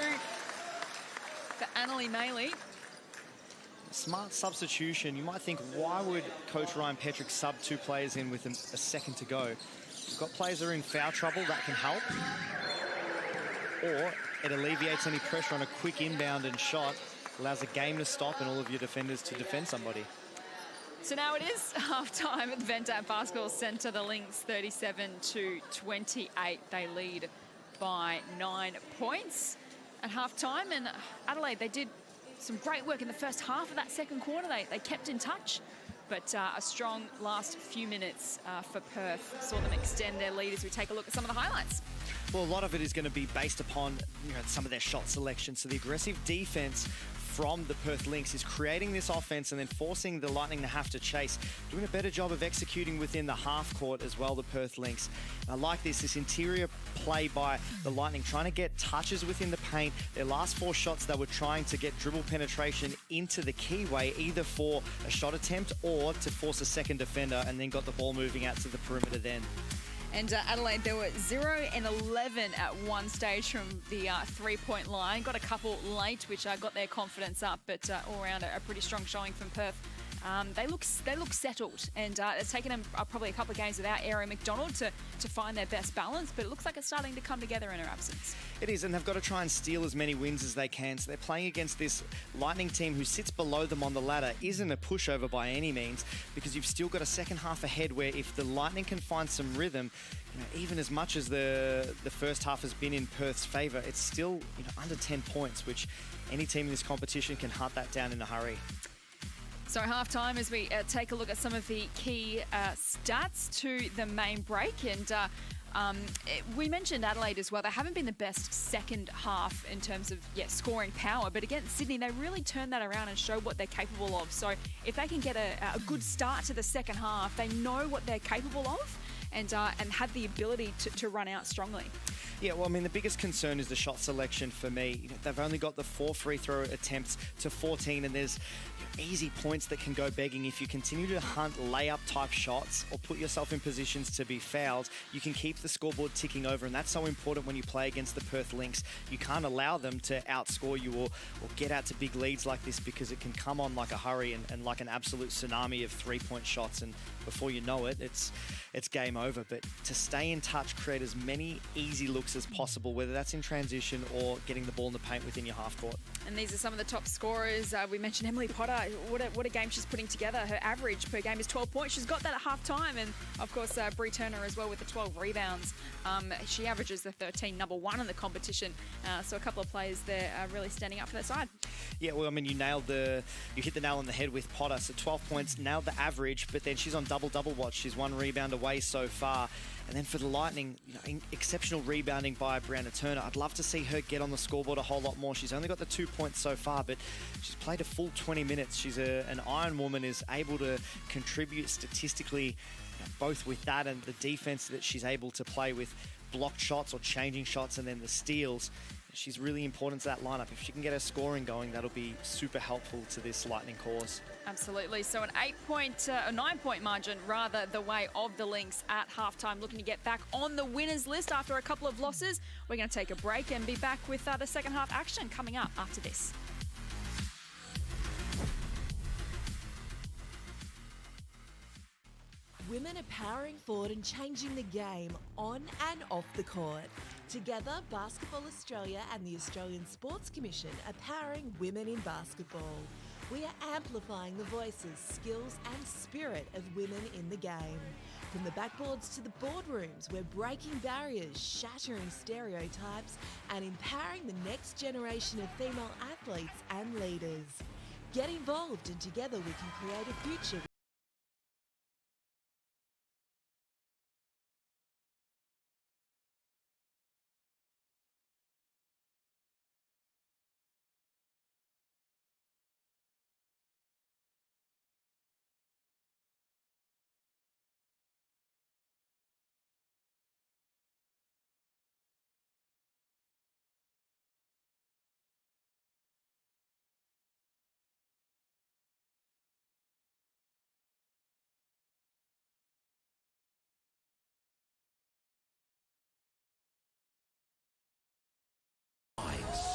for Annalie Maley. Smart substitution. You might think, why would Coach Ryan Petrick sub 2 players in with a second to go? You've got players that are in foul trouble, that can help. Or it alleviates any pressure on a quick inbound and shot, allows the game to stop and all of your defenders to defend somebody. So now it is half-time at the Bendat Basketball Centre. The Lynx 37-28. They lead by 9 points at half-time. And Adelaide, they did some great work in the first half of that second quarter. They kept in touch. But a strong last few minutes for Perth saw them extend their lead as we take a look at some of the highlights. Well, a lot of it is going to be based upon, you know, some of their shot selection. So the aggressive defense from the Perth Lynx is creating this offense and then forcing the Lightning to have to chase. Doing a better job of executing within the half court as well, the Perth Lynx. And I like this interior play by the Lightning, trying to get touches within the paint. Their last 4 shots, they were trying to get dribble penetration into the keyway, either for a shot attempt or to force a second defender, and then got the ball moving out to the perimeter then. And Adelaide, they were 0 and 11 at one stage from the 3-point line. Got a couple late, which got their confidence up, but all around a pretty strong showing from Perth They look settled, and it's taken them probably a couple of games without Erin McDonald to find their best balance, but it looks like it's starting to come together in her absence. It is, and they've got to try and steal as many wins as they can. So they're playing against this Lightning team who sits below them on the ladder. Isn't a pushover by any means, because you've still got a second half ahead where if the Lightning can find some rhythm, even as much as the first half has been in Perth's favour, it's still under 10 points, which any team in this competition can hunt that down in a hurry. So half-time as we take a look at some of the key stats to the main break. And we mentioned Adelaide as well. They haven't been the best second half in terms of scoring power. But against Sydney, they really turned that around and show what they're capable of. So if they can get a good start to the second half, they know what they're capable of and have the ability to run out strongly. Yeah, well, I mean, the biggest concern is the shot selection for me. They've only got the 4 free throw attempts to 14, and there's easy points that can go begging. If you continue to hunt layup type shots or put yourself in positions to be fouled, you can keep the scoreboard ticking over, and that's so important when you play against the Perth Lynx. You can't allow them to outscore you or get out to big leads like this, because it can come on like a hurry and like an absolute tsunami of 3-point shots, and before you know it, it's game over. But to stay in touch, create as many easy looks as possible, whether that's in transition or getting the ball in the paint within your half court. And these are some of the top scorers. We mentioned Emily Potter. What a game she's putting together. Her average per game is 12 points. She's got that at half time. And of course, Brie Turner as well with the 12 rebounds. She averages the 13, number 1 in the competition. So a couple of players there are really standing up for their side. Yeah, well, I mean, you hit the nail on the head with Potter. So 12 points, nailed the average, but then she's on double-double watch. She's 1 rebound away so far. And then for the Lightning, exceptional rebounding by Brianna Turner. I'd love to see her get on the scoreboard a whole lot more. She's only got the 2 points so far, but she's played a full 20 minutes. She's an iron woman, is able to contribute statistically, both with that and the defense that she's able to play with blocked shots or changing shots and then the steals. She's really important to that lineup. If she can get her scoring going, that'll be super helpful to this Lightning cause. Absolutely. So an 9-point margin, rather, the way of the Lynx at halftime, looking to get back on the winners list after a couple of losses. We're going to take a break and be back with the second half action coming up after this. Women are powering forward and changing the game on and off the court. Together, Basketball Australia and the Australian Sports Commission are powering women in basketball. We are amplifying the voices, skills and spirit of women in the game. From the backboards to the boardrooms, we're breaking barriers, shattering stereotypes and empowering the next generation of female athletes and leaders. Get involved, and together we can create a future.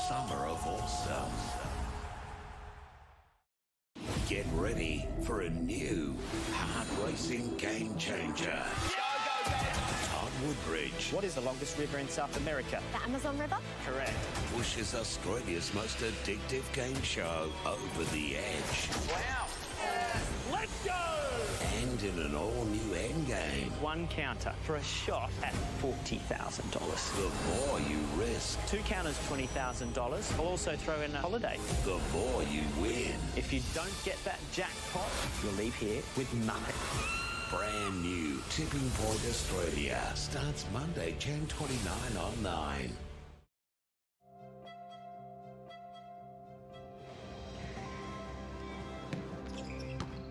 Summer of awesome. Get ready for a new heart-racing game changer. Todd Woodbridge What is the longest river in South America? The Amazon River? Correct. pushes Australia's most addictive game show over the edge. Wow. Let's go! And in an all-new endgame, One counter for a shot at $40,000. the more you risk, 2 counters, $20,000. I'll also throw in a holiday. the more you win. If you don't get that jackpot, you'll leave here with nothing. Brand new Tipping Point Australia starts Monday, Jan 29 on 9.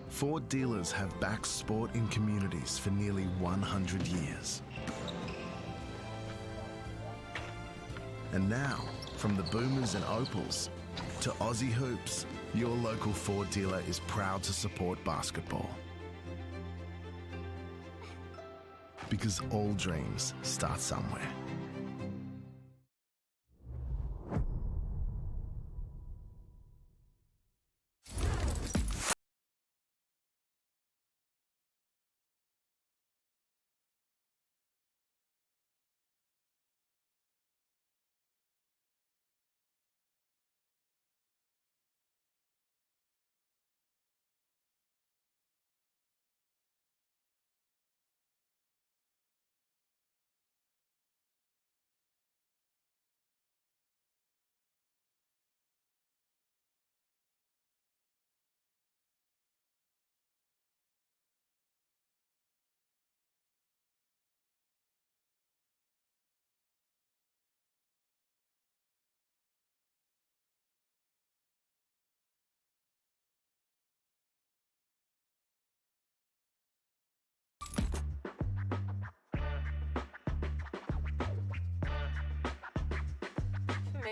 Ford dealers have backed sport in communities for nearly 100 years. And now, from the Boomers and Opals to Aussie Hoops, your local Ford dealer is proud to support basketball. Because all dreams start somewhere.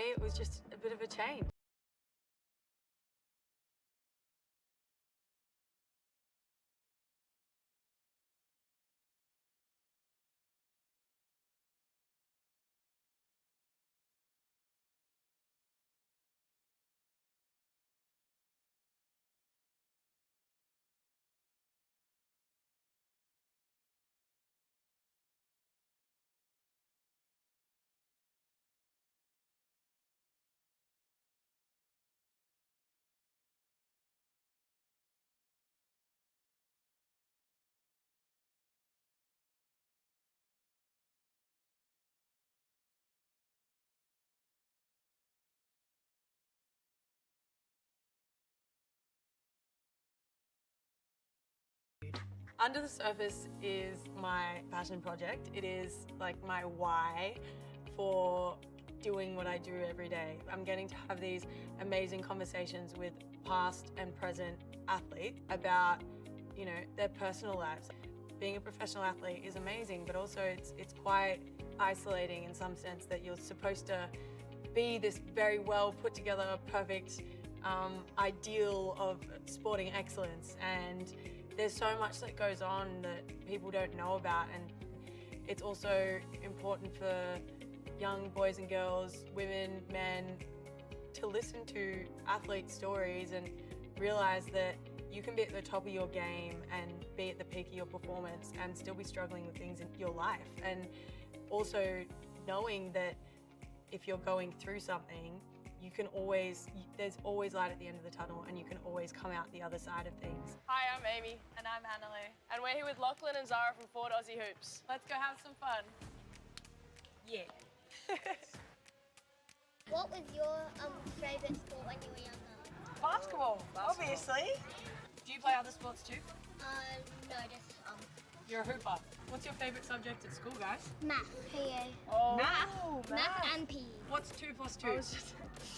it was just a bit of a change. Under the Surface is my passion project. It is like my why for doing what I do every day. I'm getting to have these amazing conversations with past and present athletes about, you know, their personal lives. Being a professional athlete is amazing, but also it's quite isolating in some sense that you're supposed to be this very well put together, perfect ideal of sporting excellence, and there's so much that goes on that people don't know about, and it's also important for young boys and girls, women, men, to listen to athletes' stories and realise that you can be at the top of your game and be at the peak of your performance and still be struggling with things in your life. And also knowing that if you're going through something, you can always, there's always light at the end of the tunnel and you can always come out the other side of things. Hi, I'm Amy. And I'm Hannah-Lou. And we're here with Lachlan and Zara from Ford Aussie Hoops. Let's go have some fun. Yeah. What was your favourite sport when you were younger? Basketball, obviously. Do you play other sports too? No, just You're a hooper. What's your favourite subject at school, guys? math, PE. Oh, Math and PE. What's 2 plus 2?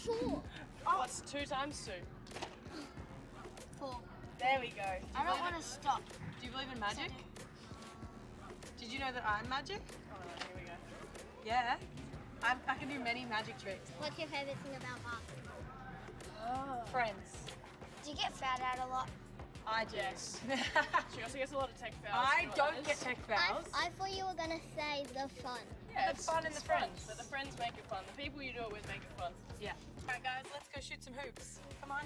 4. What's 2 times 2? 4. There we go. I don't want to stop. Do you believe in magic? Did you know that I'm magic? Oh, here we go. Yeah. I can do many magic tricks. What's your favourite thing about basketball? Friends. Do you get fouled out a lot? I do. Yes. She also gets a lot of tech fouls. I don't get tech fouls. I thought you were going to say the fun. Yeah, the fun and the friends. But the friends make it fun. The people you do it with make it fun. Yeah. All right, guys, let's go shoot some hoops. Come on.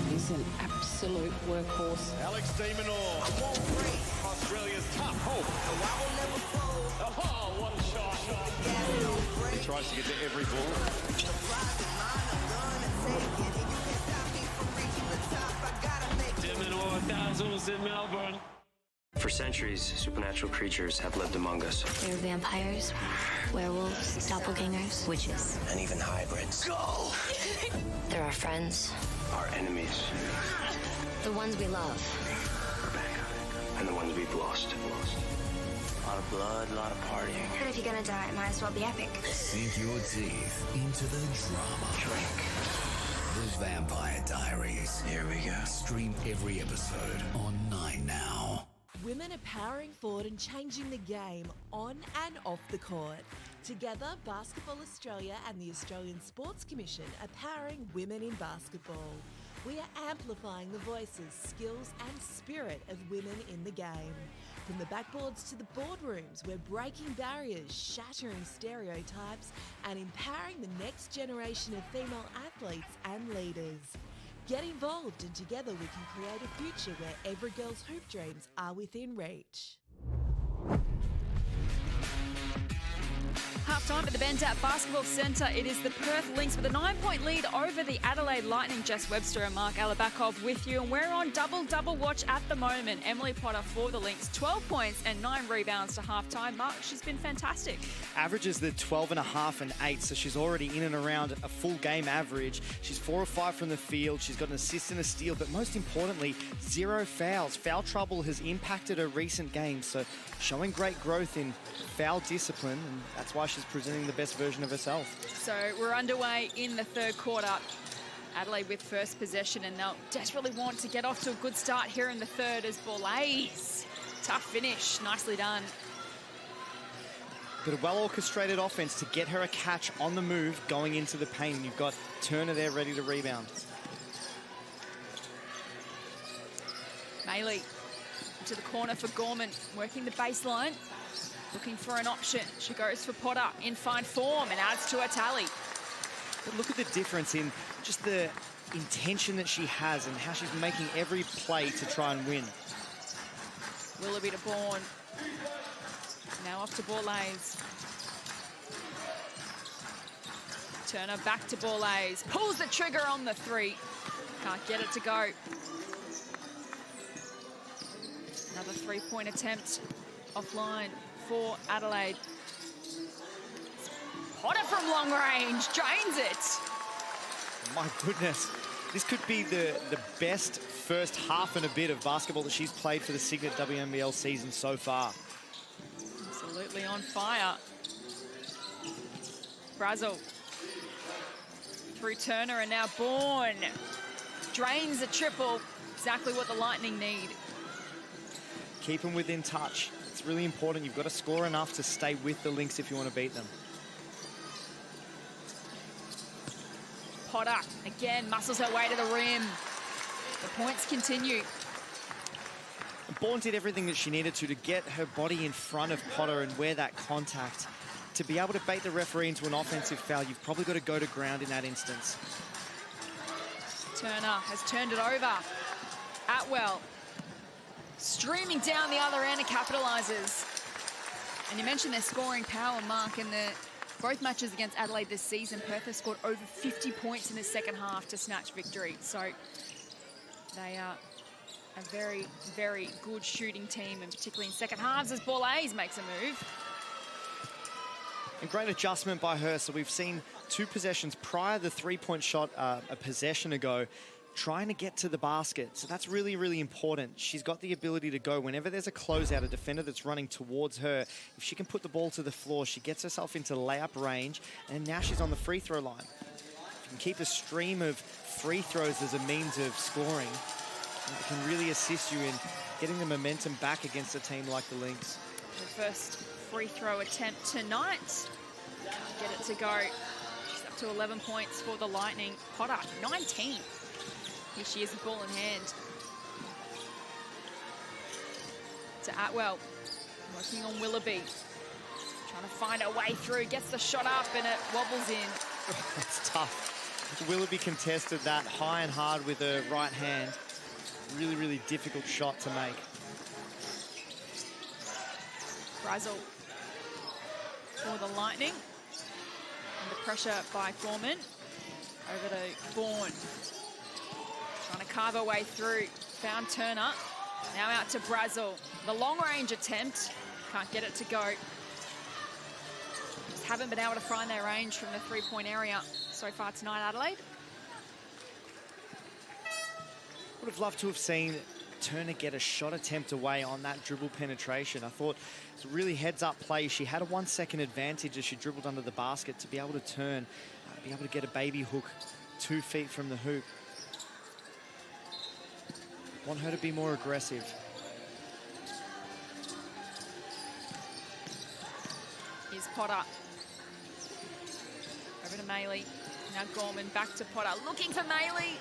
He's an absolute workhorse. Alex Demonor, Australia's top hope. Oh, one shot. He tries to get to every ball. Demonor thousands in Melbourne. For centuries, supernatural creatures have lived among us. There are vampires, werewolves, doppelgangers, witches. And even hybrids. Go! There are friends. Our enemies. The ones we love. And the ones we've lost. A lot of blood, a lot of partying. And if you're going to die, it might as well be epic. Sink your teeth into the drama. Drink. The Vampire Diaries. Here we go. Stream every episode on 9 now. Women are powering forward and changing the game on and off the court. Together, Basketball Australia and the Australian Sports Commission are powering women in basketball. We are amplifying the voices, skills and spirit of women in the game. From the backboards to the boardrooms, we're breaking barriers, shattering stereotypes and empowering the next generation of female athletes and leaders. Get involved and together we can create a future where every girl's hoop dreams are within reach. Half halftime at the Bendat Basketball Centre. It is the Perth Lynx with a 9-point lead over the Adelaide Lightning. Jess Webster and Mark Alabakov with you, and we're on double watch at the moment. Emily Potter for the Lynx, 12 points and 9 rebounds to halftime. Mark, she's been fantastic. Averages the 12.5 and 8, so she's already in and around a full game average. She's 4 of 5 from the field. She's got an assist and a steal, but most importantly, 0 fouls. Foul trouble has impacted her recent games, so showing great growth in foul discipline, and that's why she's presenting the best version of herself. So we're underway in the third quarter. Adelaide with first possession, and they'll desperately want to get off to a good start here in the third as Borlase. Tough finish, nicely done. But a well-orchestrated offense to get her a catch on the move going into the paint. You've got Turner there ready to rebound. Maley to the corner for Gorman, working the baseline, looking for an option. She goes for Potter in fine form and adds to her tally. But look at the difference in just the intention that she has and how she's making every play to try and win. Willoughby to Bourne. Now off to Borlase. Turner back to Borlase. Pulls the trigger on the 3. Can't get it to go. Another 3-point attempt offline for Adelaide. Potter from long range, drains it. My goodness, this could be the best first half and a bit of basketball that she's played for the Cygnett WNBL season so far. Absolutely on fire. Brazel through Turner, and now Bourne drains a triple. Exactly what the Lightning need. Keep them within touch. It's really important. You've got to score enough to stay with the Lynx if you want to beat them. Potter, again, muscles her way to the rim. The points continue. Bourne did everything that she needed to get her body in front of Potter and wear that contact. To be able to bait the referee into an offensive foul, you've probably got to go to ground in that instance. Turner has turned it over. Atwell streaming down the other end and capitalises. And you mentioned their scoring power, Mark, in both matches against Adelaide this season. Perth has scored over 50 points in the second half to snatch victory. So they are a very, very good shooting team, and particularly in second halves as Borlase makes a move. And great adjustment by her. So we've seen 2 possessions prior to the 3-point shot a possession ago, trying to get to the basket. So that's really, really important. She's got the ability to go whenever there's a closeout, a defender that's running towards her. If she can put the ball to the floor, she gets herself into layup range, and now she's on the free throw line. If you can keep a stream of free throws as a means of scoring, it can really assist you in getting the momentum back against a team like the Lynx. The first free throw attempt tonight. Get it to go. She's up to 11 points for the Lightning. Potter, 19. Here she is, the ball in hand. To Atwell, working on Willoughby. Trying to find her way through, gets the shot up and it wobbles in. It's tough. Willoughby contested that high and hard with her right hand. Really, really difficult shot to make. Brazel for the Lightning. Under pressure by Gorman. Over to Bourne. Trying to carve her way through. Found Turner. Now out to Brazel. The long range attempt. Can't get it to go. Just haven't been able to find their range from the 3-point area so far tonight, Adelaide. Would have loved to have seen Turner get a shot attempt away on that dribble penetration. I thought it's a really heads-up play. She had a 1-second advantage as she dribbled under the basket to be able to turn, be able to get a baby hook 2 feet from the hoop. Want her to be more aggressive. Here's Potter. Over to Maley. Now Gorman back to Potter. Looking for Maley.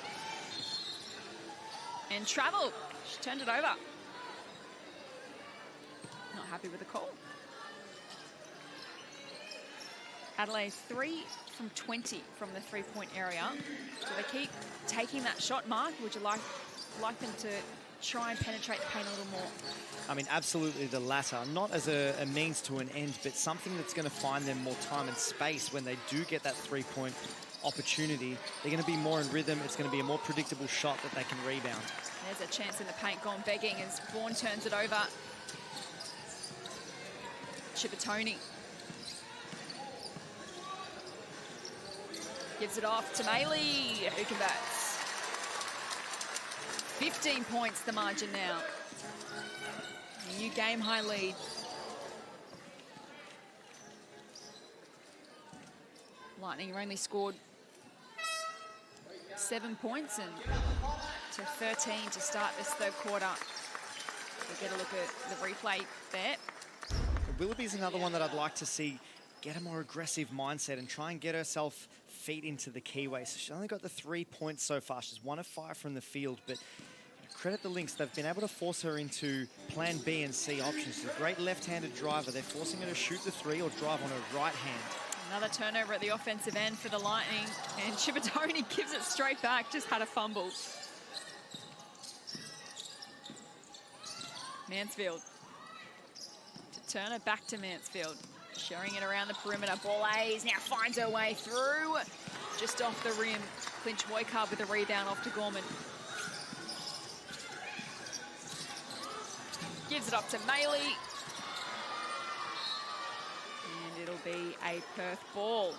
And travel. She turned it over. Not happy with the call. Adelaide 3 from 20 from the 3-point area. Do they keep taking that shot, Mark? Would you like them to try and penetrate the paint a little more? I mean, absolutely the latter. Not as a means to an end, but something that's going to find them more time and space when they do get that three-point opportunity. They're going to be more in rhythm. It's going to be a more predictable shot that they can rebound. There's a chance in the paint gone begging as Vaughan turns it over. Chippatoni gives it off to Maley, who converts. 15 points the margin now. A new game-high lead. Lightning have only scored 7 points and to 13 to start this third quarter. We'll get a look at the replay there. Willoughby's another one that I'd like to see get a more aggressive mindset and try and get herself feet into the keyway. So she's only got the 3 points so far. She's 1 of 5 from the field, but credit the Lynx. They've been able to force her into plan B and C options. She's a great left-handed driver. They're forcing her to shoot the 3 or drive on her right hand. Another turnover at the offensive end for the Lightning, and Chippatoni gives it straight back, just had a fumble. Mansfield. To Turner, back to Mansfield. Sharing it around the perimeter. Bola now finds her way through. Just off the rim. Clinch Hoykard with a rebound off to Gorman. Gives it up to Maley. And it'll be a Perth ball.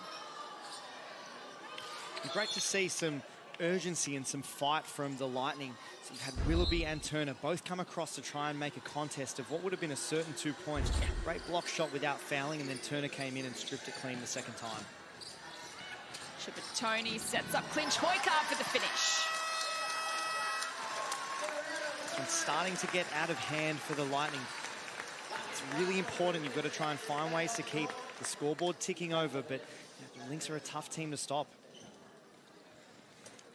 Great to see some urgency and some fight from the Lightning. So you've had Willoughby and Turner both come across to try and make a contest of what would have been a certain 2 points. Great block shot without fouling, and then Turner came in and stripped it clean the second time. Chippatoni sets up Clinch Hoykard for the finish. And starting to get out of hand for the Lightning. It's really important. You've got to try and find ways to keep the scoreboard ticking over, but the Lynx are a tough team to stop.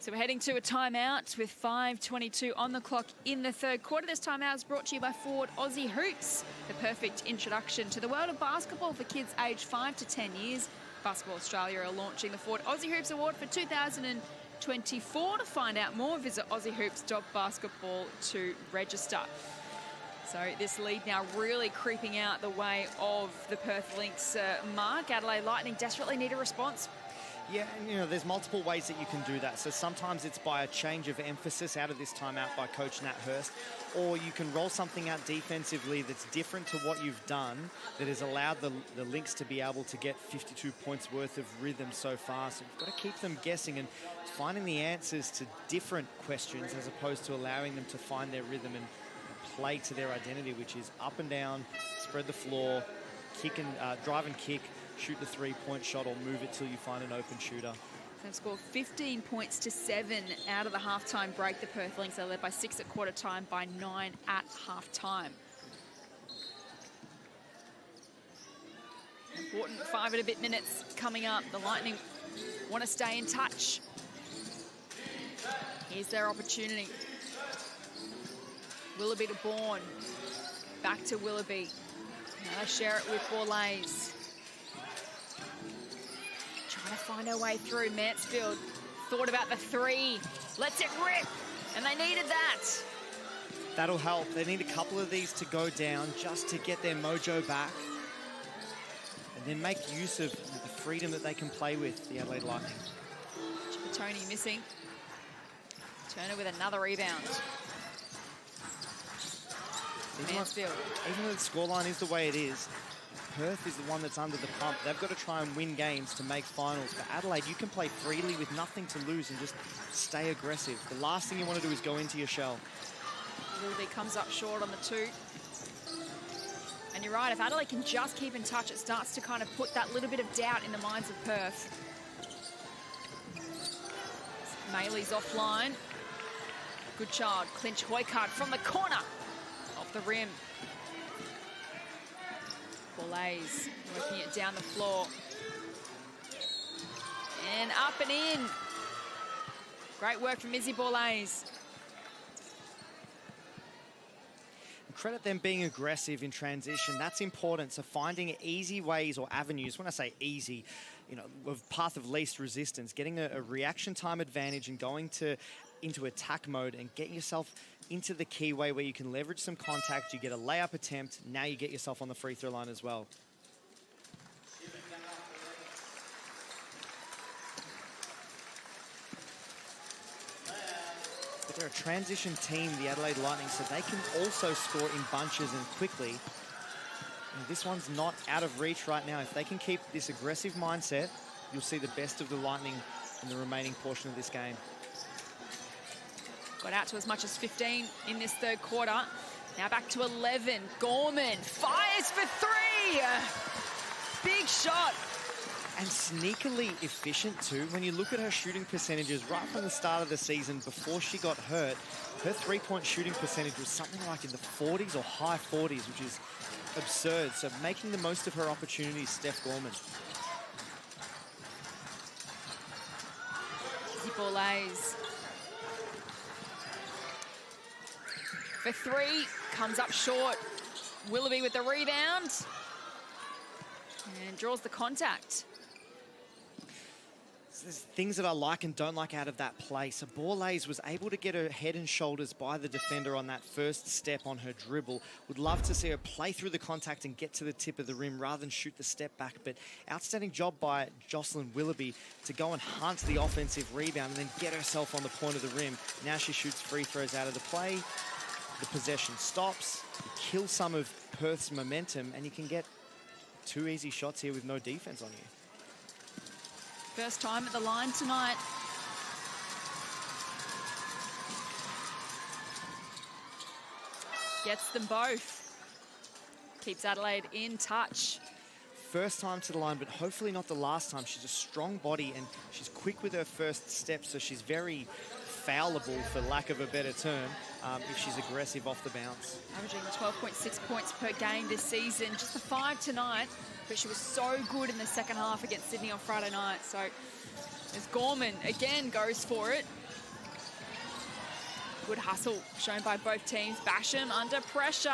So we're heading to a timeout with 5:22 on the clock in the third quarter. This timeout is brought to you by Ford Aussie Hoops, the perfect introduction to the world of basketball for kids aged 5 to 10 years. Basketball Australia are launching the Ford Aussie Hoops Award for 2024. To find out more, visit aussiehoops.basketball to register. So this lead now really creeping out the way of the Perth Lynx. Mark, Adelaide Lightning desperately need a response. Yeah, and you know, there's multiple ways that you can do that. So sometimes it's by a change of emphasis out of this timeout by Coach Nat Hurst, or you can roll something out defensively that's different to what you've done, that has allowed the Lynx to be able to get 52 points worth of rhythm so far. So you've got to keep them guessing and finding the answers to different questions as opposed to allowing them to find their rhythm and play to their identity, which is up and down, spread the floor, kick and drive and kick, shoot the 3-point shot or move it till you find an open shooter. They've scored 15 points to 7 out of the halftime break. The Perth Lynx are led by 6 at quarter time, by 9 at halftime. Important 5 and a bit minutes coming up. The Lightning want to stay in touch. Here's their opportunity. Willoughby to Bourne. Back to Willoughby. Now they share it with Borlase. Trying to find her way through. Mansfield thought about the 3. Lets it rip. And they needed that. That'll help. They need a couple of these to go down just to get their mojo back. And then make use of the freedom that they can play with, the Adelaide Lightning. Chippatoni missing. Turner with another rebound. Mansfield. Even though the scoreline is the way it is, Perth is the one that's under the pump. They've got to try and win games to make finals. For Adelaide, you can play freely with nothing to lose and just stay aggressive. The last thing you want to do is go into your shell. Willoughby comes up short on the 2. And you're right, if Adelaide can just keep in touch, it starts to kind of put that little bit of doubt in the minds of Perth. Maley's offline. Good child. Clinch Hoykard from the corner. Off the rim. Borlase working it down the floor. And up and in. Great work from Izzy Borlase. Credit them being aggressive in transition. That's important. So finding easy ways or avenues, when I say easy, you know, of path of least resistance, getting a reaction time advantage and going to into attack mode and get yourself into the keyway where you can leverage some contact, you get a layup attempt, now you get yourself on the free throw line as well. But they're a transition team, the Adelaide Lightning, so they can also score in bunches and quickly. And this one's not out of reach right now. If they can keep this aggressive mindset, you'll see the best of the Lightning in the remaining portion of this game. Got out to as much as 15 in this third quarter. Now back to 11. Gorman fires for three. Big shot. And sneakily efficient too. When you look at her shooting percentages right from the start of the season before she got hurt, her three-point shooting percentage was something like in the 40s or high 40s, which is absurd. So making the most of her opportunities, Steph Gorman. Bolays for three, comes up short. Willoughby with the rebound and draws the contact. So there's things that I like and don't like out of that play. So Bolays was able to get her head and shoulders by the defender on that first step on her dribble. Would love to see her play through the contact and get to the tip of the rim rather than shoot the step back. But outstanding job by Jocelyn Willoughby to go and hunt the offensive rebound and then get herself on the point of the rim. Now she shoots free throws out of the play. The possession stops. You kill some of Perth's momentum and you can get 2 easy shots here with no defense on you. First time at the line tonight. Gets them both. Keeps Adelaide in touch. First time to the line, but hopefully not the last time. She's a strong body and she's quick with her first step, so she's very foulable, for lack of a better term, if she's aggressive off the bounce. Averaging 12.6 points per game this season. Just the 5 tonight, but she was so good in the second half against Sydney on Friday night. So as Gorman again goes for it. Good hustle shown by both teams. Basham under pressure.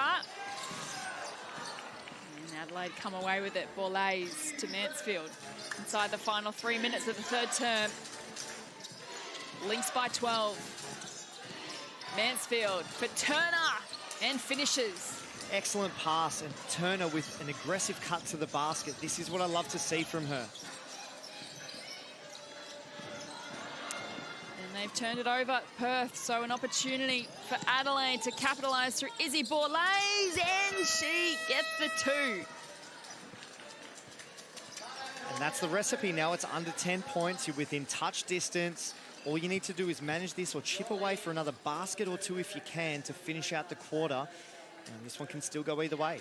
And Adelaide come away with it. Bolays to Mansfield. Inside the final 3 minutes of the third term. Lynx by 12. Mansfield for Turner and finishes. Excellent pass, and Turner with an aggressive cut to the basket. This is what I love to see from her. And they've turned it over, Perth. So an opportunity for Adelaide to capitalise through Izzy Bolays, and she gets the 2. And that's the recipe now. It's under 10 points. You're within touch distance. All you need to do is manage this or chip away for another basket or 2 if you can to finish out the quarter. And this one can still go either way.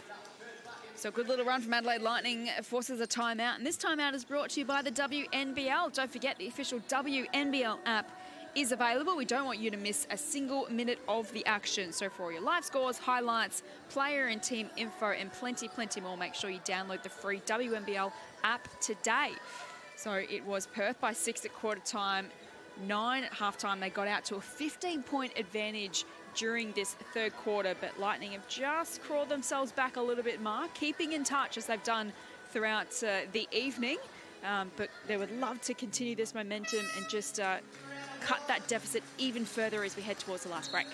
So a good little run from Adelaide Lightning forces a timeout. And this timeout is brought to you by the WNBL. Don't forget, the official WNBL app is available. We don't want you to miss a single minute of the action. So for all your live scores, highlights, player and team info, and plenty more, make sure you download the free WNBL app today. So it was Perth by 6 at quarter time. 9 at halftime. They got out to a 15-point advantage during this third quarter, but Lightning have just crawled themselves back a little bit more, keeping in touch as they've done throughout the evening. But they would love to continue this momentum and just cut that deficit even further as we head towards the last break.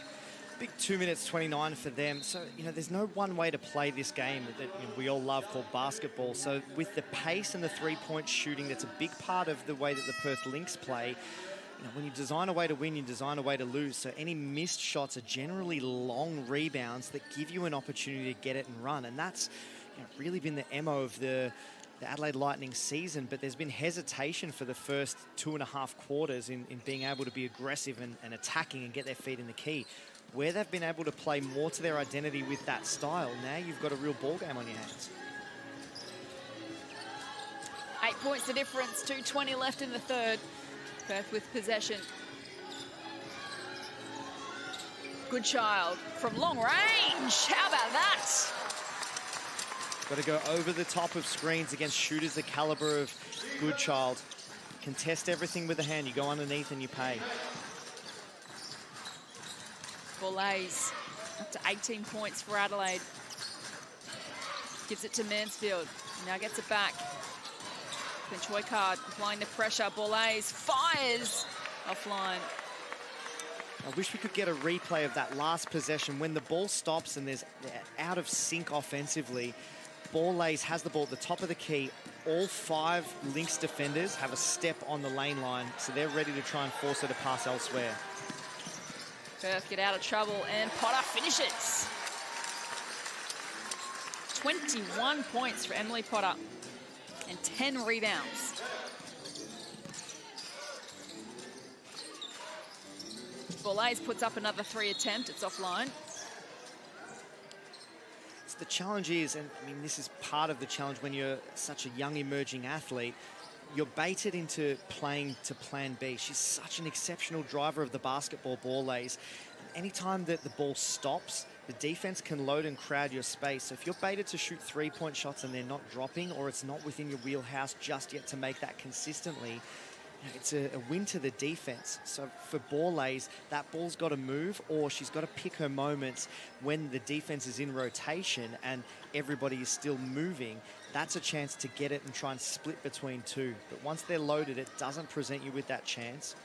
Big 2 minutes 29 for them. So, there's no one way to play this game that we all love called basketball. So with the pace and the three-point shooting, that's a big part of the way that the Perth Lynx play. When you design a way to win, you design a way to lose. So any missed shots are generally long rebounds that give you an opportunity to get it and run. And that's really been the MO of the Adelaide Lightning season. But there's been hesitation for the first 2.5 quarters in being able to be aggressive and attacking and get their feet in the key. Where they've been able to play more to their identity with that style, now you've got a real ball game on your hands. 8 points the difference, 2:20 left in the third. Perth with possession. Goodchild from long range. How about that? Got to go over the top of screens against shooters the caliber of Goodchild. Contest everything with the hand. You go underneath and you pay. Bolays up to 18 points for Adelaide. Gives it to Mansfield. Now gets it back. Choikard applying the pressure. Bolays fires offline. I wish we could get a replay of that last possession when the ball stops and there's out of sync offensively. Ball lays has the ball at the top of the key. All 5 Lynx defenders have a step on the lane line, so they're ready to try and force her to pass elsewhere. Perth get out of trouble and Potter finishes. 21 points for Emily Potter and 10 rebounds. Bola puts up another 3 attempt. It's offline. So the challenge is, and I mean, this is part of the challenge when you're such a young emerging athlete, you're baited into playing to plan B. She's such an exceptional driver of the basketball ball lays. Anytime that the ball stops, the defense can load and crowd your space. So if you're baited to shoot 3-point shots and they're not dropping, or it's not within your wheelhouse just yet to make that consistently, it's a win to the defense. So for ball lays, that ball's got to move, or she's got to pick her moments when the defense is in rotation and everybody is still moving. That's a chance to get it and try and split between 2. But once they're loaded, it doesn't present you with that chance.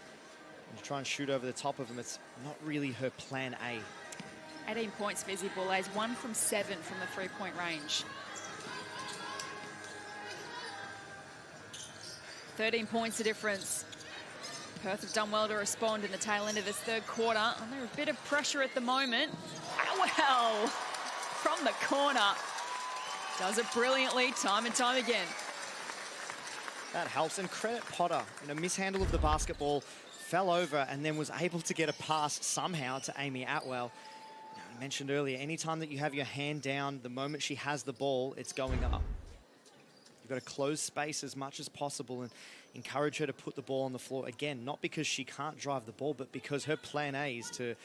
And you try and shoot over the top of them, it's not really her plan A. 18 points for Izzy Bola, 1 from 7 from the 3-point range. 13 points the difference. Perth have done well to respond in the tail end of this 3rd quarter. Under a bit of pressure at the moment. Well, from the corner. Does it brilliantly time and time again. That helps, and credit Potter. Mishandle of the basketball, fell over and then was able to get a pass somehow to Amy Atwell. I mentioned earlier, anytime that you have your hand down, the moment she has the ball, it's going up. You've got to close space as much as possible and encourage her to put the ball on the floor. Again, not because she can't drive the ball, but because her plan A is to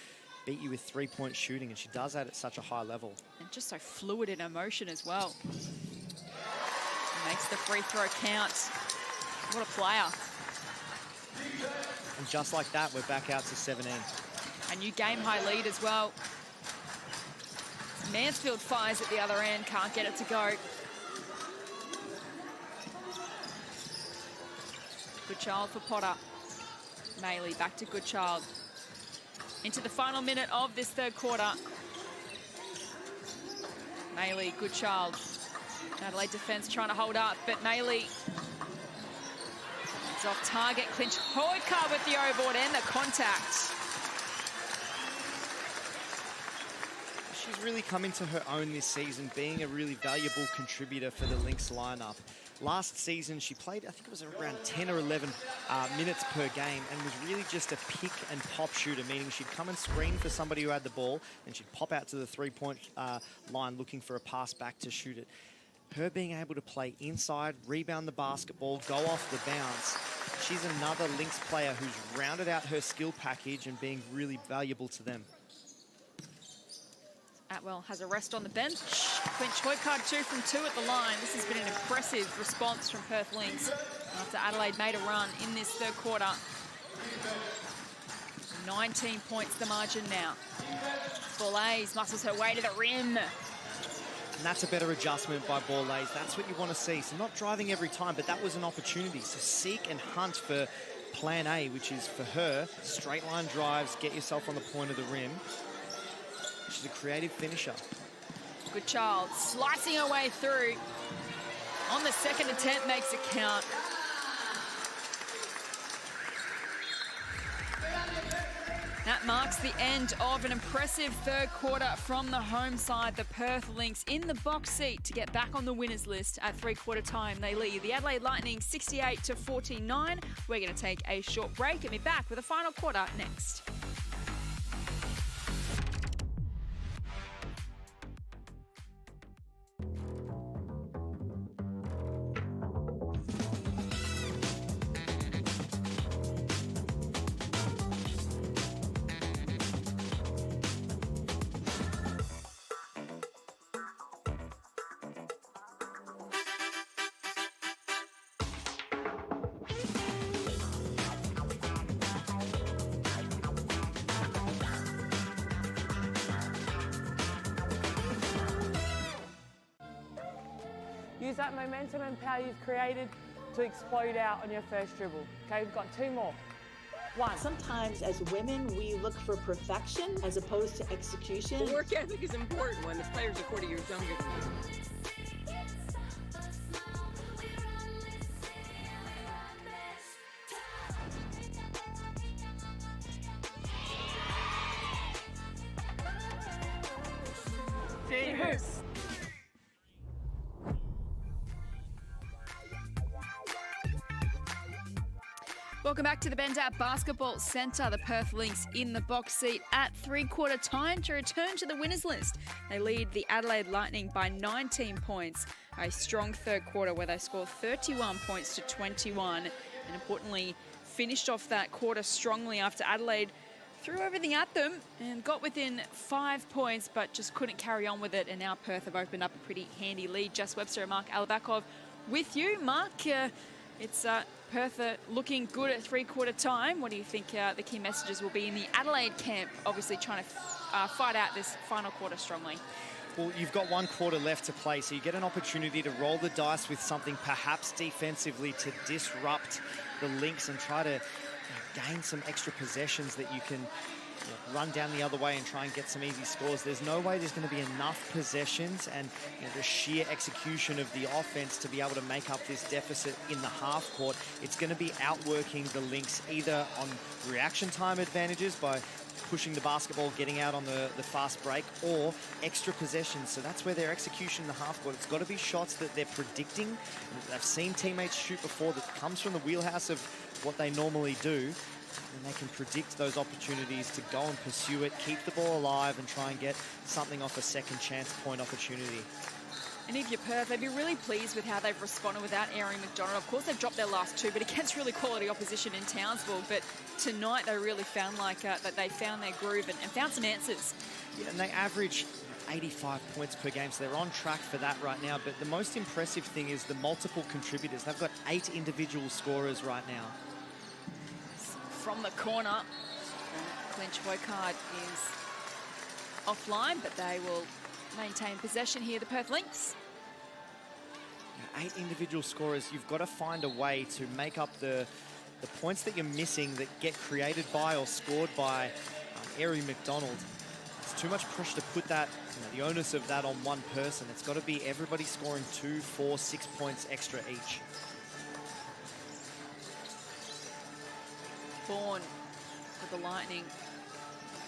beat you with 3-point shooting, and she does that at such a high level. And just so fluid in her motion as well. Makes the free throw count. What a player. And just like that, we're back out to 17. A new game-high lead as well. Mansfield fires at the other end, can't get it to go. Goodchild for Potter. Maley back to Goodchild. Into the final minute of this 3rd quarter. Maley, Goodchild. Adelaide defense trying to hold up, but Maley is off target. Clinch Hoyka with the overboard and the contact. She's really come into her own this season, being a really valuable contributor for the Lynx lineup. Last season, she played, I think it was around 10 or 11 minutes per game, and was really just a pick and pop shooter, meaning she'd come and screen for somebody who had the ball, and she'd pop out to the 3-point line looking for a pass back to shoot it. Her being able to play inside, rebound the basketball, go off the bounce, she's another Lynx player who's rounded out her skill package and being really valuable to them. Atwell has a rest on the bench. Clinch Hoycard 2 from 2 at the line. This has been an impressive response from Perth Lynx after Adelaide made a run in this 3rd quarter. 19 points the margin now. Boulays muscles her way to the rim. And that's a better adjustment by Boulays. That's what you want to see. So not driving every time, but that was an opportunity. So seek and hunt for plan A, which is for her, straight line drives, get yourself on the point of the rim. She's a creative finisher. Goodchild slicing her way through. On the 2nd attempt, makes it count. That marks the end of an impressive 3rd quarter from the home side. The Perth Lynx in the box seat to get back on the winners list at 3-quarter time. They lead the Adelaide Lightning 68-49. We're going to take a short break and be back with a final quarter next. Use that momentum and power you've created to explode out on your first dribble. Okay, we've got 2 more. Why? Sometimes as women, we look for perfection as opposed to execution. The work ethic is important when the players are 40 years younger. Cheers. Welcome back to the Bendat Basketball Centre. The Perth Lynx in the box seat at three-quarter time to return to the winners list. They lead the Adelaide Lightning by 19 points. A strong third quarter where they score 31 points to 21. And importantly, finished off that quarter strongly after Adelaide threw everything at them and got within 5 points, but just couldn't carry on with it. And now Perth have opened up a pretty handy lead. Jess Webster and Mark Alabakov with you. Mark, it's Perth are looking good at three-quarter time. What do you think the key messages will be in the Adelaide camp? Obviously trying to fight out this final quarter strongly. Well, you've got one quarter left to play, so you get an opportunity to roll the dice with something perhaps defensively to disrupt the Lynx and try to gain some extra possessions that you can run down the other way and try and get some easy scores. There's no way there's going to be enough possessions and the sheer execution of the offense to be able to make up this deficit in the half court. It's going to be outworking the Lynx either on reaction time advantages by pushing the basketball, getting out on the fast break, or extra possessions. So that's where their execution in the half court. It's got to be shots that they're predicting. They've seen teammates shoot before that comes from the wheelhouse of what they normally do. And they can predict those opportunities to go and pursue it, keep the ball alive, and try and get something off a second chance point opportunity. And if you're Perth, they'd be really pleased with how they've responded without Erin McDonald. Of course, they've dropped their last two, but against really quality opposition in Townsville. But tonight, they really found that they found their groove and found some answers. Yeah, and they average 85 points per game, so they're on track for that right now. But the most impressive thing is the multiple contributors. They've got 8 individual scorers right now. From the corner, Clinch Wokard is offline, but they will maintain possession here, the Perth Lynx. 8 individual scorers. You've got to find a way to make up the points that you're missing that get created by or scored by Erin McDonald. It's too much pressure to put that, the onus of that on one person. It's got to be everybody scoring 2, 4, 6 points extra each. Bourne with the Lightning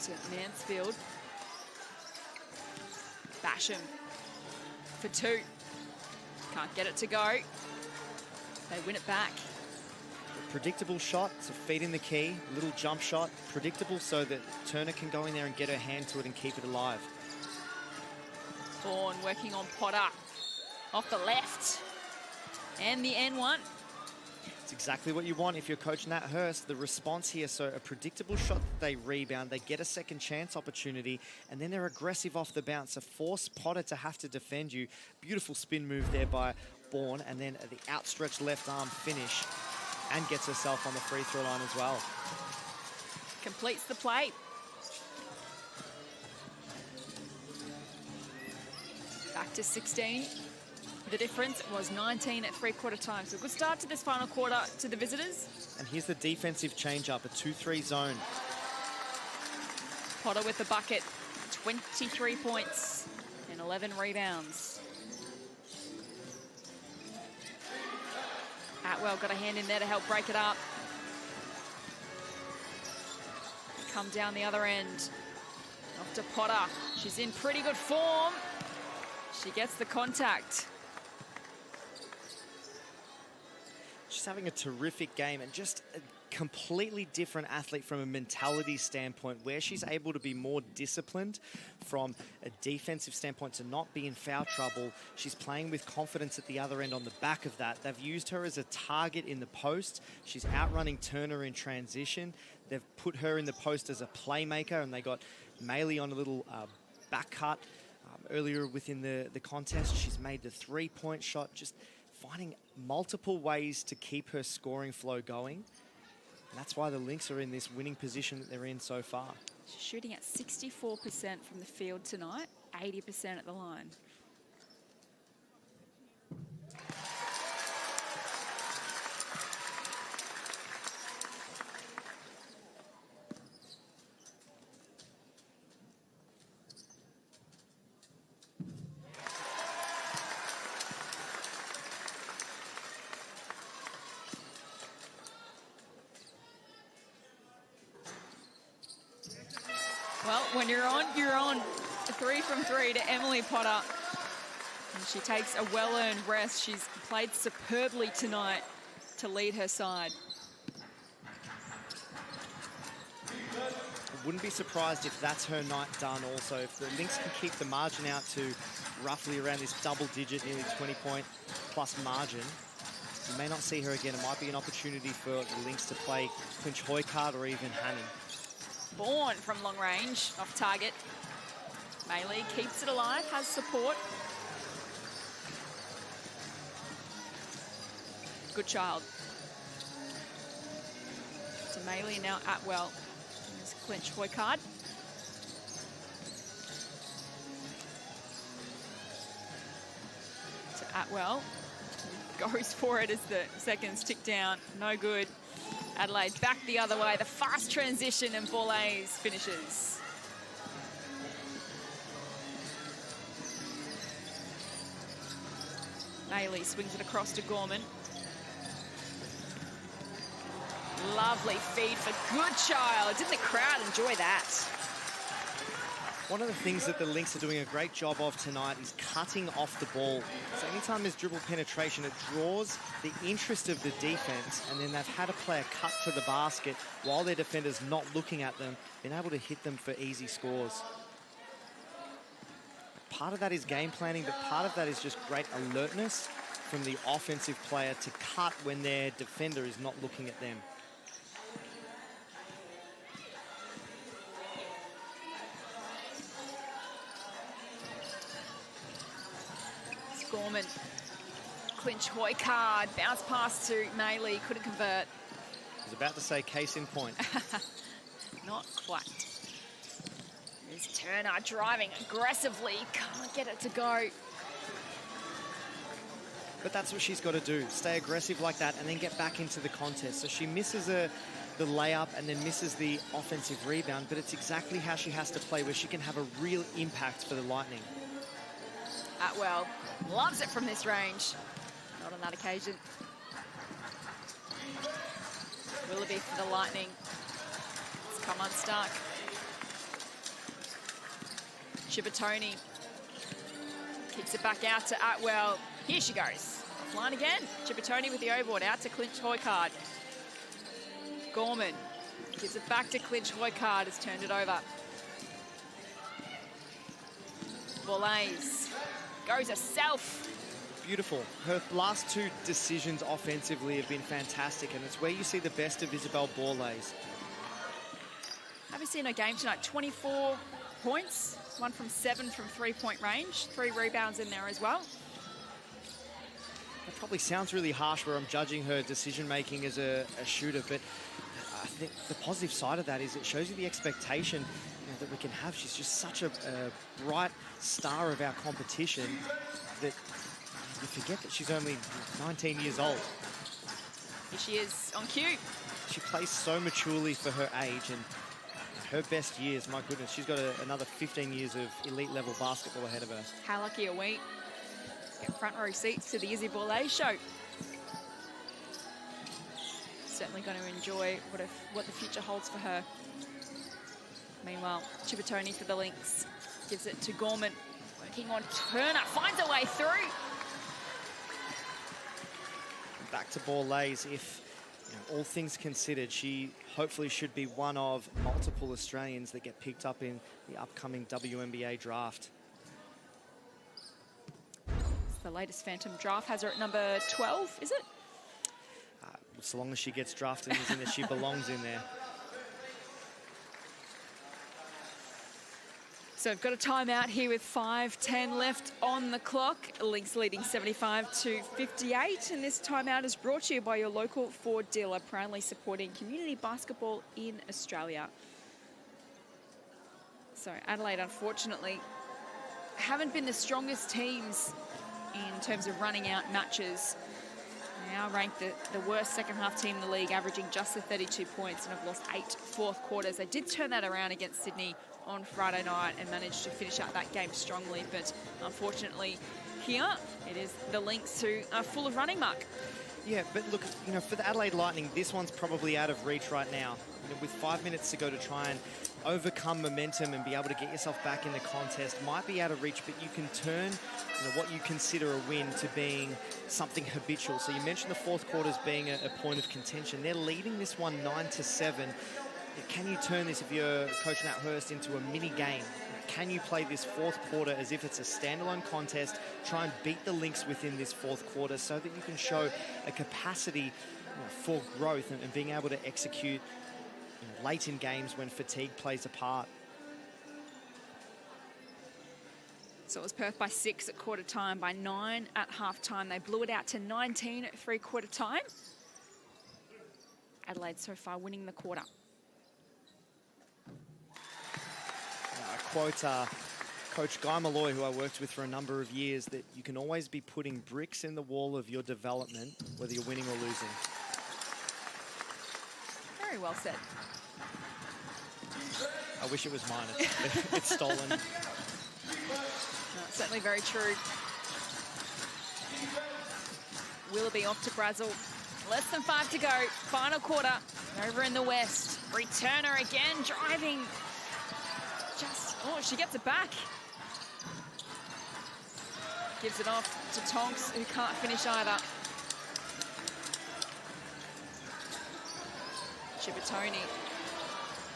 to Mansfield. Basham for 2. Can't get it to go. They win it back. A predictable shot, it's a feed in the key, little jump shot, predictable so that Turner can go in there and get her hand to it and keep it alive. Bourne working on Potter off the left. And the N1. It's exactly what you want if you're coach Nat Hurst. The response here, so a predictable shot that they rebound, they get a second chance opportunity, and then they're aggressive off the bounce. So force Potter to have to defend you. Beautiful spin move there by Bourne, and then the outstretched left arm finish, and gets herself on the free throw line as well. Completes the play. Back to 16. The difference was 19 at three-quarter time. So a good start to this final quarter to the visitors. And here's the defensive change-up, a 2-3 zone. Potter with the bucket, 23 points and 11 rebounds. Atwell got a hand in there to help break it up. Come down the other end. Off to Potter. She's in pretty good form. She gets the contact. She's having a terrific game and just a completely different athlete from a mentality standpoint, where she's able to be more disciplined from a defensive standpoint to not be in foul trouble. She's playing with confidence at the other end on the back of that. They've used her as a target in the post. She's outrunning Turner in transition. They've put her in the post as a playmaker, and they got Maley on a little back cut earlier within the contest. She's made the three-point shot, just finding multiple ways to keep her scoring flow going. And that's why the Lynx are in this winning position that they're in so far. She's shooting at 64% from the field tonight, 80% at the line. when you're on, you're on. A 3 from 3 to Emily Potter. And she takes a well-earned rest. She's played superbly tonight to lead her side. I wouldn't be surprised if that's her night done also. If the Lynx can keep the margin out to roughly around this double-digit, nearly 20-point plus margin, you may not see her again. It might be an opportunity for the Lynx to play Clinch Hoykard or even Hannon. Bourne from long range, off target. Maylee keeps it alive, has support. Good child. So Maylee now Atwell. There's Clinch Hoykard. To Atwell. Goes for it as the seconds tick down. No good. Adelaide back the other way. The fast transition and Bola finishes. Maylee swings it across to Gorman. Lovely feed for good child. Didn't the crowd enjoy that? One of the things that the Lynx are doing a great job of tonight is cutting off the ball. So anytime there's dribble penetration, it draws the interest of the defense, and then they've had a player cut to the basket while their defender's not looking at them, been able to hit them for easy scores. Part of that is game planning, but part of that is just great alertness from the offensive player to cut when their defender is not looking at them. It's Gorman. Clinch Hoykard. Bounce pass to Maylee. Couldn't convert. I was about to say case in point. Not quite. There's Turner driving aggressively. Can't get it to go. But that's what she's got to do. Stay aggressive like that and then get back into the contest. So she misses the layup and then misses the offensive rebound, but it's exactly how she has to play, where she can have a real impact for the Lightning. Atwell loves it from this range. Not on that occasion. Willoughby for the Lightning. It's come unstuck. Cibertoni kicks it back out to Atwell. Here she goes. Offline again. Cibertoni with the overboard out to Clinch Hoykard. Gorman gives it back to Clinch Hoykard. Has turned it over. Boulays goes herself. Beautiful. Her last two decisions offensively have been fantastic, and it's where you see the best of Isabel Boulays. Have you seen her game tonight? 24 points. 1 from 7 from 3-point range. 3 rebounds in there as well. That probably sounds really harsh where I'm judging her decision-making as a shooter, but I think the positive side of that is it shows you the expectation that we can have. She's just such a bright star of our competition that you forget that she's only 19 years old. Here she is on cue. She plays so maturely for her age, and her best years, my goodness, she's got another 15 years of elite level basketball ahead of her. How lucky are we? Get front row seats to the Izzy Boulay show. Certainly going to enjoy what the future holds for her. Meanwhile, Cibertoni for the Lynx. Gives it to Gorman. Working on Turner. Finds a way through. Back to Boulays. If all things considered, she hopefully should be one of multiple Australians that get picked up in the upcoming WNBA draft. The latest Phantom draft has her at number 12, is it? So long as she gets drafted in there, she belongs in there. So we've got a timeout here with 5:10 left on the clock. Lynx leading 75-58, and this timeout is brought to you by your local Ford dealer, proudly supporting community basketball in Australia. So Adelaide, unfortunately, haven't been the strongest teams in terms of running out matches. Now ranked the worst second half team in the league, averaging just the 32 points, and have lost 8 fourth quarters. They did turn that around against Sydney on Friday night and managed to finish out that game strongly, but unfortunately here it is the Lynx who are full of running muck. Yeah, but look, for the Adelaide Lightning, this one's probably out of reach right now. With 5 minutes to go to try and overcome momentum and be able to get yourself back in the contest might be out of reach, but you can turn what you consider a win to being something habitual. So you mentioned the fourth quarter as being a point of contention. They're leading this one 9-7. Can you turn this, if you're Coach Nat Hurst, into a mini game? Can you play this fourth quarter as if it's a standalone contest, try and beat the Lynx within this fourth quarter so that you can show a capacity for growth and being able to execute late in games when fatigue plays a part? So it was Perth by 6 at quarter time, by 9 at half time. They blew it out to 19 at three-quarter time. Adelaide so far winning the quarter. I quote Coach Guy Malloy, who I worked with for a number of years, that you can always be putting bricks in the wall of your development, whether you're winning or losing. Very well said. I wish it was mine. It's stolen. No, certainly very true. Willoughby off to Brazil. Less than 5 to go. Final quarter. Over in the west. Returner again, driving. Oh, she gets it back. Gives it off to Tonks, who can't finish either. Chipotoni.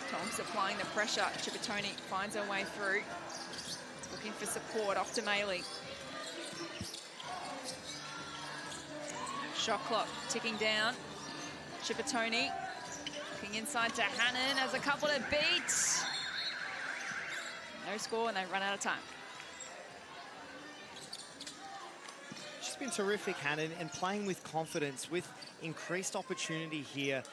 Tonks applying the pressure. Chipotoni finds her way through. Looking for support off to Maley. Shot clock ticking down. Chipotoni looking inside to Hannon, has a couple to beat. No score, and they run out of time. She's been terrific, Hannon, and playing with confidence, with increased opportunity here.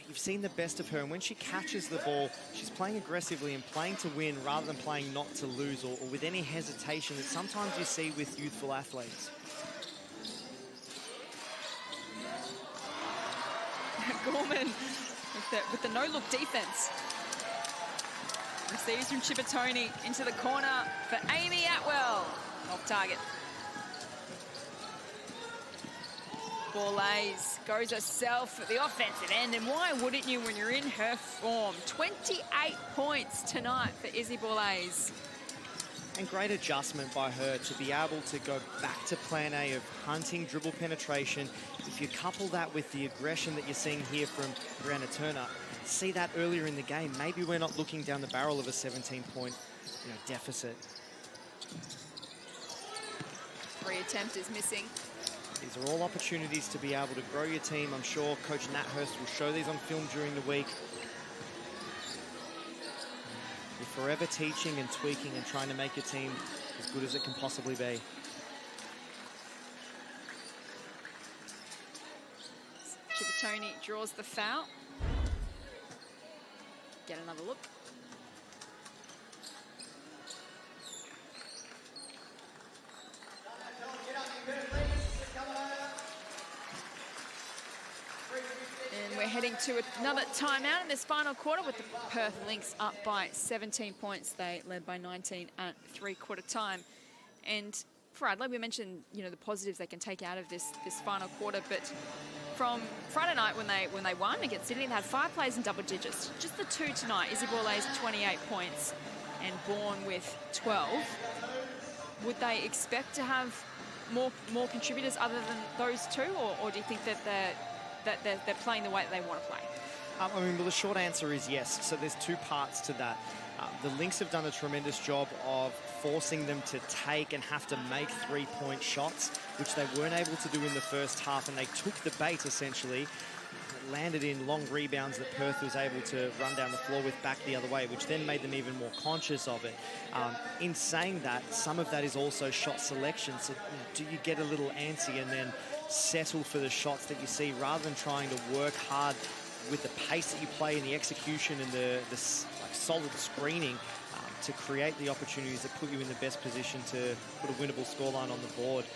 You've seen the best of her, and when she catches the ball, she's playing aggressively and playing to win rather than playing not to lose, or with any hesitation that sometimes you see with youthful athletes. Gorman with the no-look defense. Receives from Chipotoni into the corner for Amy Atwell. Off target. Borlase goes herself at the offensive end, and why wouldn't you when you're in her form? 28 points tonight for Izzy Borlase. And great adjustment by her to be able to go back to plan A of hunting dribble penetration. If you couple that with the aggression that you're seeing here from Brianna Turner, see that earlier in the game, maybe we're not looking down the barrel of a 17-point deficit. 3 attempt is missing. These are all opportunities to be able to grow your team. I'm sure Coach Nat Hurst will show these on film during the week. You're forever teaching and tweaking and trying to make your team as good as it can possibly be. Chipotoni draws the foul. Get another look. And we're heading to another timeout in this final quarter with the Perth Lynx up by 17 points. They led by 19 at three-quarter time. And for Adelaide, we mentioned, the positives they can take out of this final quarter, but from Friday night when they won against Sydney, they had 5 players in double digits. Just the 2 tonight. Izzy Borlase 28 points and Bourne with 12. Would they expect to have more contributors other than those 2, or do you think that they're playing the way that they want to play? Well, the short answer is yes. So there's 2 parts to that. The Lynx have done a tremendous job of forcing them to take and have to make 3-point shots, which they weren't able to do in the first half, and they took the bait, essentially. It landed in long rebounds that Perth was able to run down the floor with back the other way, which then made them even more conscious of it. In saying that, some of that is also shot selection. So do you get a little antsy and then settle for the shots that you see rather than trying to work hard with the pace that you play and the execution and the solid screening to create the opportunities that put you in the best position to put a winnable scoreline on the board.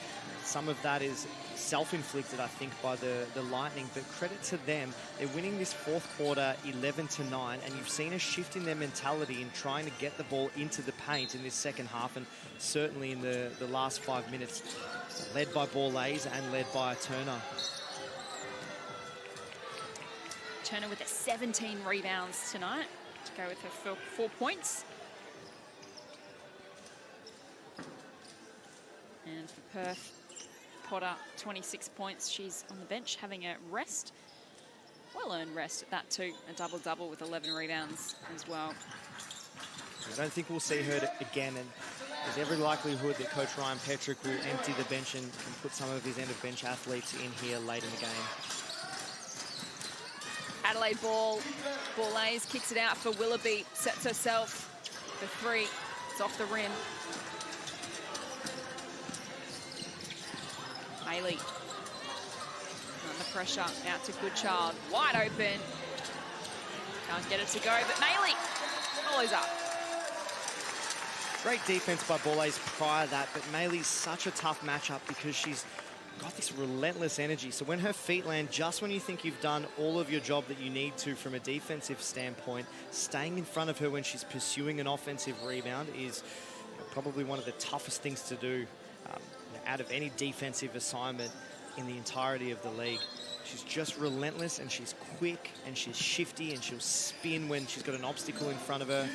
Some of that is self-inflicted, I think, by the Lightning, but credit to them. They're winning this fourth quarter 11-9, and you've seen a shift in their mentality in trying to get the ball into the paint in this second half, and certainly in the last 5 minutes, led by Borlase and led by Turner. Turner with 17 rebounds tonight. go with her 4 points. And for Perth, Potter, 26 points. She's on the bench having a rest. Well-earned rest at that too. A double-double with 11 rebounds as well. I don't think we'll see her again, and there's every likelihood that Coach Ryan Petrick will empty the bench and put some of his end-of-bench athletes in here late in the game. Adelaide ball. Bola kicks it out for Willoughby. Sets herself for 3. It's off the rim. Maley. Under pressure. Out to Goodchild. Wide open. Can't get it to go, but Maley follows up. Great defense by Bola prior to that, but Maley's such a tough matchup because she's got this relentless energy. So when her feet land, just when you think you've done all of your job that you need to from a defensive standpoint, staying in front of her when she's pursuing an offensive rebound is probably one of the toughest things to do out of any defensive assignment in the entirety of the league. She's just relentless, and she's quick, and she's shifty, and she'll spin when she's got an obstacle in front of her.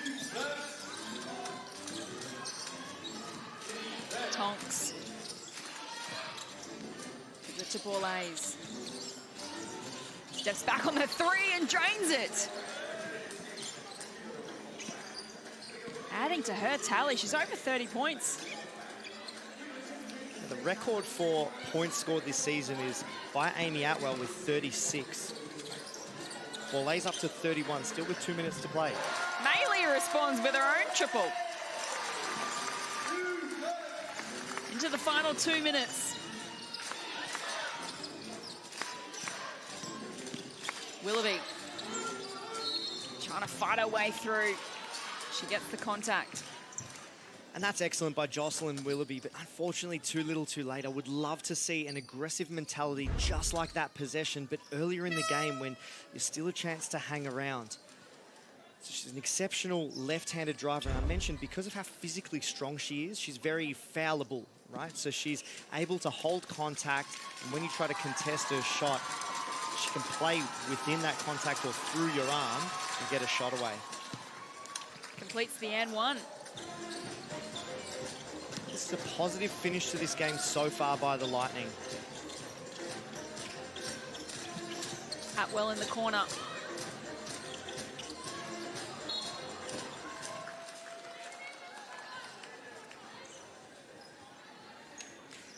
Tonks. Gives it to Borlase. Steps back on the 3 and drains it. Adding to her tally, she's over 30 points. The record for points scored this season is by Amy Atwell with 36. Borlase up to 31, still with 2 minutes to play. Maley responds with her own triple. Into the final 2 minutes. Willoughby trying to fight her way through. She gets the contact. And that's excellent by Jocelyn Willoughby, but unfortunately too little too late. I would love to see an aggressive mentality just like that possession, but earlier in the game when there's still a chance to hang around. So she's an exceptional left-handed driver, and I mentioned because of how physically strong she is, she's very fallible, right? So she's able to hold contact, and when you try to contest her shot, she can play within that contact or through your arm and get a shot away. Completes the N1. This is a positive finish to this game so far by the Lightning. Atwell in the corner.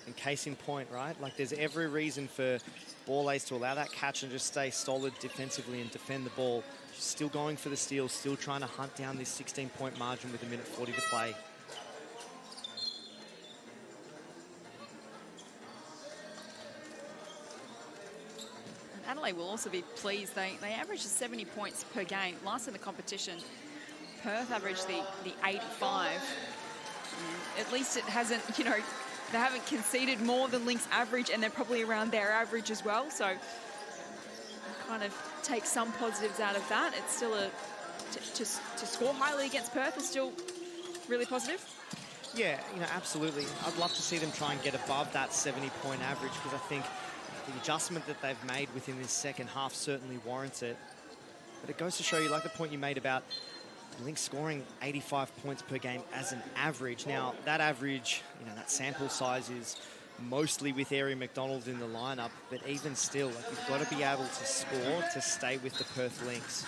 And case in point, right? Like there's every reason for Borlase to allow that catch and just stay solid defensively and defend the ball. She's still going for the steal, still trying to hunt down this 16-point margin with 1:40 to play. Adelaide will also be pleased. They averaged 70 points per game. Last in the competition, Perth averaged the 85. At least it hasn't, you know, they haven't conceded more than Lynx average, and they're probably around their average as well. So kind of take some positives out of that. It's still to score highly against Perth is still really positive. Yeah, you know, absolutely. I'd love to see them try and get above that 70-point average because I think the adjustment that they've made within this second half certainly warrants it. But it goes to show you, like the point you made about Lynx scoring 85 points per game as an average. Now, that average, you know, that sample size is mostly with Aerie McDonald in the lineup, but even still, like, you've got to be able to score to stay with the Perth Lynx.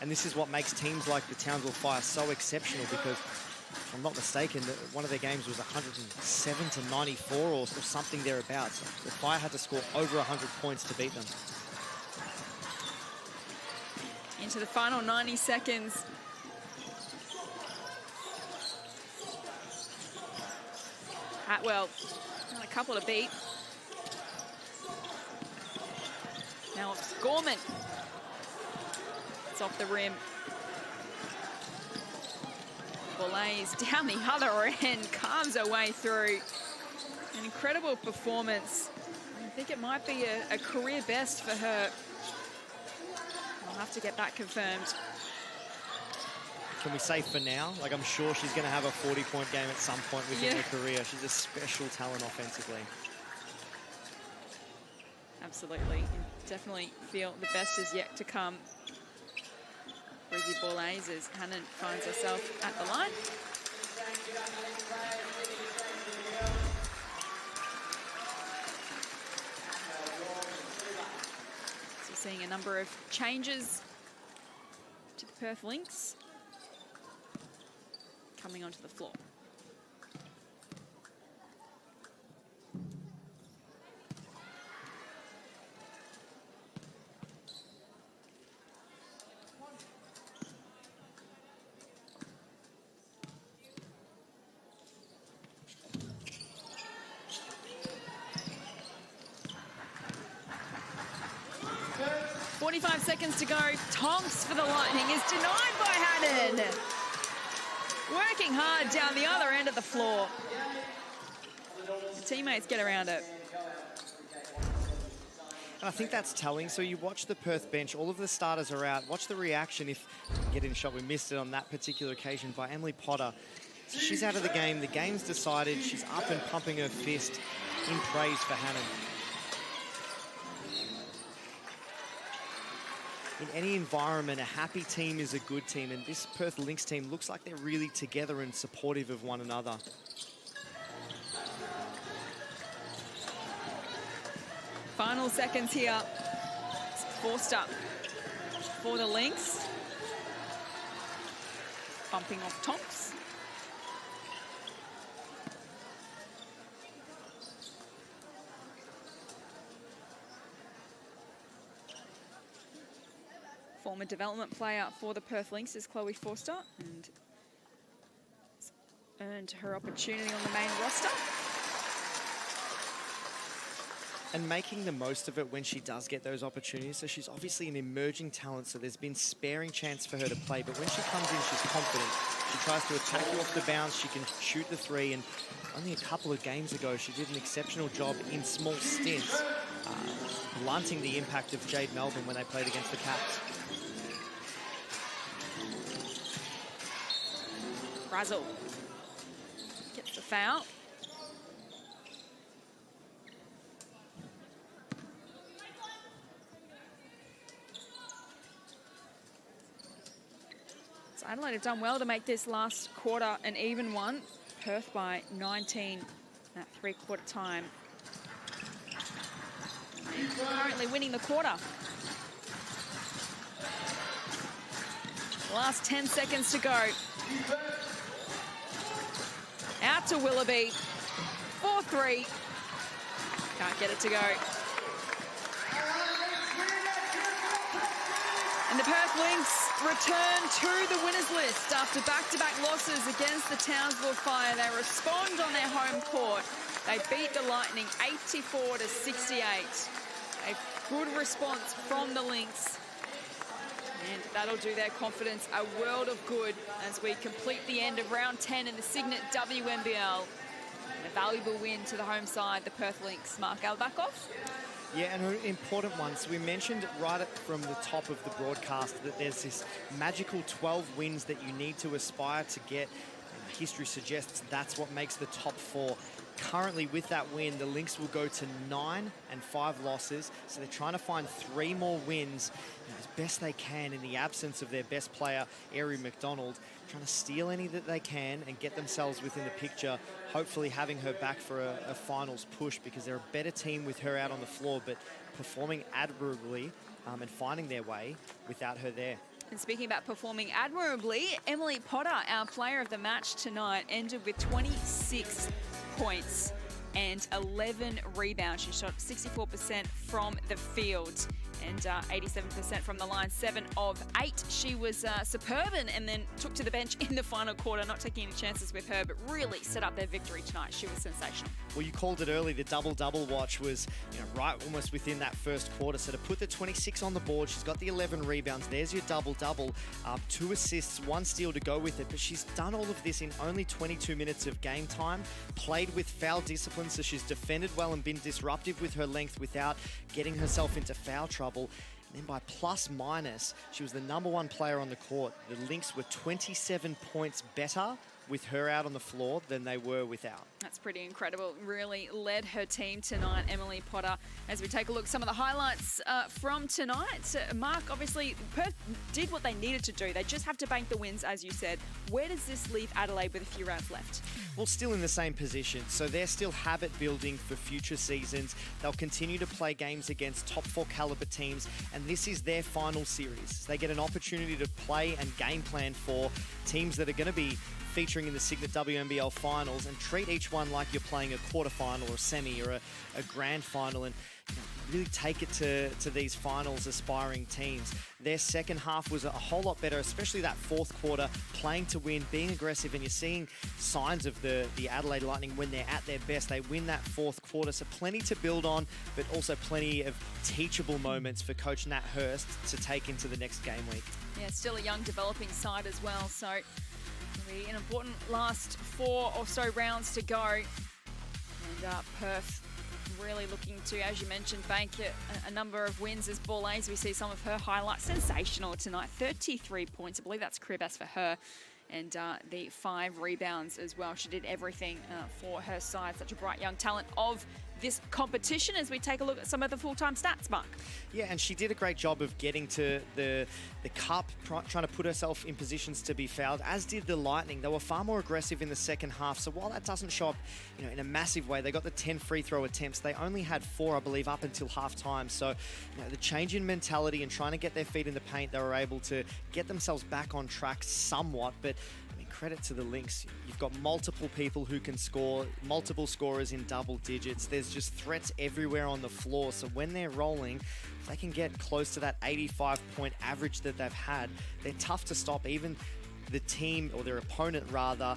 And this is what makes teams like the Townsville Fire so exceptional because, if I'm not mistaken, one of their games was 107 to 94 or something thereabouts. The Fire had to score over 100 points to beat them. Into the final 90 seconds. Atwell, got a couple to beat. Now it's Gorman. It's off the rim. Borlase down the other end, calms her way through. An incredible performance. I think it might be a career best for her. I'll have to get that confirmed. Can we say for now? Like, I'm sure she's going to have a 40-point game at some point within her career. She's a special talent offensively. Absolutely. You definitely feel the best is yet to come Brizzy Borlays as Hannon finds herself at the line. So seeing a number of changes to the Perth Lynx coming onto the floor. Seconds to go. Tonks for the Lightning is denied by Hannon. Working hard down the other end of the floor. The teammates get around it. And I think that's telling. So you watch the Perth bench, all of the starters are out. Watch the reaction if you get in a shot. We missed it on that particular occasion by Emily Potter. So she's out of the game. The game's decided. She's up and pumping her fist in praise for Hannon. In any environment, a happy team is a good team, and this Perth Lynx team looks like they're really together and supportive of one another. Final seconds here. It's Forster for the Lynx. Bumping off Tonks. Former development player for the Perth Lynx is Chloe Forster, and earned her opportunity on the main roster. And making the most of it when she does get those opportunities. So she's obviously an emerging talent, so there's been sparing chance for her to play. But when she comes in, she's confident. She tries to attack you off the bounce. She can shoot the three. And only a couple of games ago, she did an exceptional job in small stints, blunting the impact of Jade Melbourne when they played against the Caps. Razzle gets the foul. So Adelaide have done well to make this last quarter an even one. Perth by 19 at three-quarter time. Currently winning the quarter. Last 10 seconds to go. Out to Willoughby. 4-3. Can't get it to go. And the Perth Lynx return to the winners list after back-to-back losses against the Townsville Fire. They respond on their home court. They beat the Lightning 84-68. A good response from the Lynx. And that'll do their confidence a world of good as we complete the end of round 10 in the Cygnett WNBL. And a valuable win to the home side, the Perth Lynx. Mark Albakoff. Yeah, and an important one. So we mentioned right from the top of the broadcast that there's this magical 12 wins that you need to aspire to get. And history suggests that's what makes the top 4. Currently, with that win, the Lynx will go to 9 and 5 losses. So they're trying to find 3 more wins as best they can in the absence of their best player, Erin McDonald, trying to steal any that they can and get themselves within the picture, hopefully having her back for a finals push, because they're a better team with her out on the floor, but performing admirably and finding their way without her there. And speaking about performing admirably, Emily Potter, our player of the match tonight, ended with 26 points and 11 rebounds. She shot 64% from the field and 87% from the line, 7 of 8. She was superb and then took to the bench in the final quarter, not taking any chances with her, but really set up their victory tonight. She was sensational. Well, you called it early. The double-double watch was, right almost within that first quarter. So to put the 26 on the board, she's got the 11 rebounds. There's your double-double. 2 assists, 1 steal to go with it. But she's done all of this in only 22 minutes of game time, played with foul discipline, so she's defended well and been disruptive with her length without getting herself into foul trouble. And then by plus-minus, she was the #1 player on the court. The Lynx were 27 points better with her out on the floor than they were without. That's pretty incredible. Really led her team tonight, Emily Potter. As we take a look at some of the highlights from tonight, Mark, obviously Perth did what they needed to do. They just have to bank the wins, as you said. Where does this leave Adelaide with a few rounds left? Well, still in the same position, so they're still habit building for future seasons. They'll continue to play games against top 4 caliber teams, and this is their final series. They get an opportunity to play and game plan for teams that are going to be featuring in the Cygnett WNBL finals, and treat each one like you're playing a quarterfinal or a semi or a grand final, and really take it to these finals aspiring teams. Their second half was a whole lot better, especially that fourth quarter, playing to win, being aggressive, and you're seeing signs of the Adelaide Lightning when they're at their best. They win that fourth quarter, so plenty to build on, but also plenty of teachable moments for Coach Nat Hurst to take into the next game week. Yeah, still a young developing side as well, so it'll be an important last 4 or so rounds to go. And Perth really looking to, as you mentioned, bank a number of wins as ball A's. We see some of her highlights. Sensational tonight, 33 points. I believe that's career best for her. And the 5 rebounds as well. She did everything for her side. Such a bright young talent of this competition as we take a look at some of the full-time stats, Mark. Yeah, and she did a great job of getting to the cup, trying to put herself in positions to be fouled, as did the Lightning. They were far more aggressive in the second half, so while that doesn't show up in a massive way, they got the 10 free throw attempts. They only had 4, I believe, up until half-time. So the change in mentality and trying to get their feet in the paint, they were able to get themselves back on track somewhat, but credit to the Lynx. You've got multiple people who can score, multiple scorers in double digits. There's just threats everywhere on the floor. So when they're rolling, if they can get close to that 85-point average that they've had, they're tough to stop. Even the team, or their opponent rather,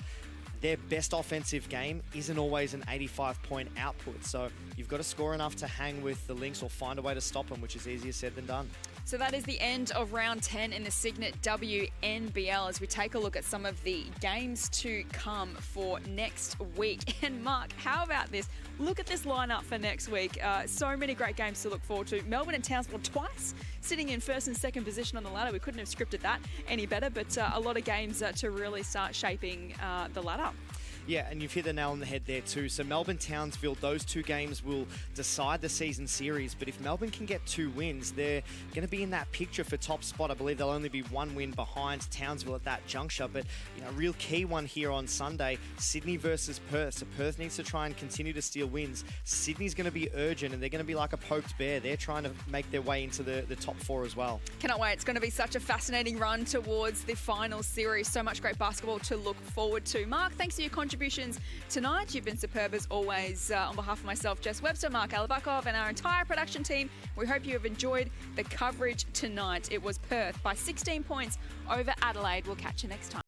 their best offensive game isn't always an 85-point output. So you've got to score enough to hang with the Lynx or find a way to stop them, which is easier said than done. So that is the end of round 10 in the Cygnett WNBL as we take a look at some of the games to come for next week. And Mark, how about this? Look at this lineup for next week. So many great games to look forward to. Melbourne and Townsville twice, sitting in first and second position on the ladder. We couldn't have scripted that any better, but a lot of games to really start shaping the ladder. Yeah, and you've hit the nail on the head there too. So Melbourne-Townsville, those 2 games will decide the season series. But if Melbourne can get 2 wins, they're going to be in that picture for top spot. I believe they'll only be 1 win behind Townsville at that juncture. But a real key one here on Sunday, Sydney versus Perth. So Perth needs to try and continue to steal wins. Sydney's going to be urgent, and they're going to be like a poked bear. They're trying to make their way into the top 4 as well. Cannot wait. It's going to be such a fascinating run towards the final series. So much great basketball to look forward to. Mark, thanks for your contributions tonight. You've been superb as always. On behalf of myself, Jess Webster, Mark Alabakov, and our entire production team, we hope you have enjoyed the coverage tonight. It was Perth by 16 points over Adelaide. We'll catch you next time.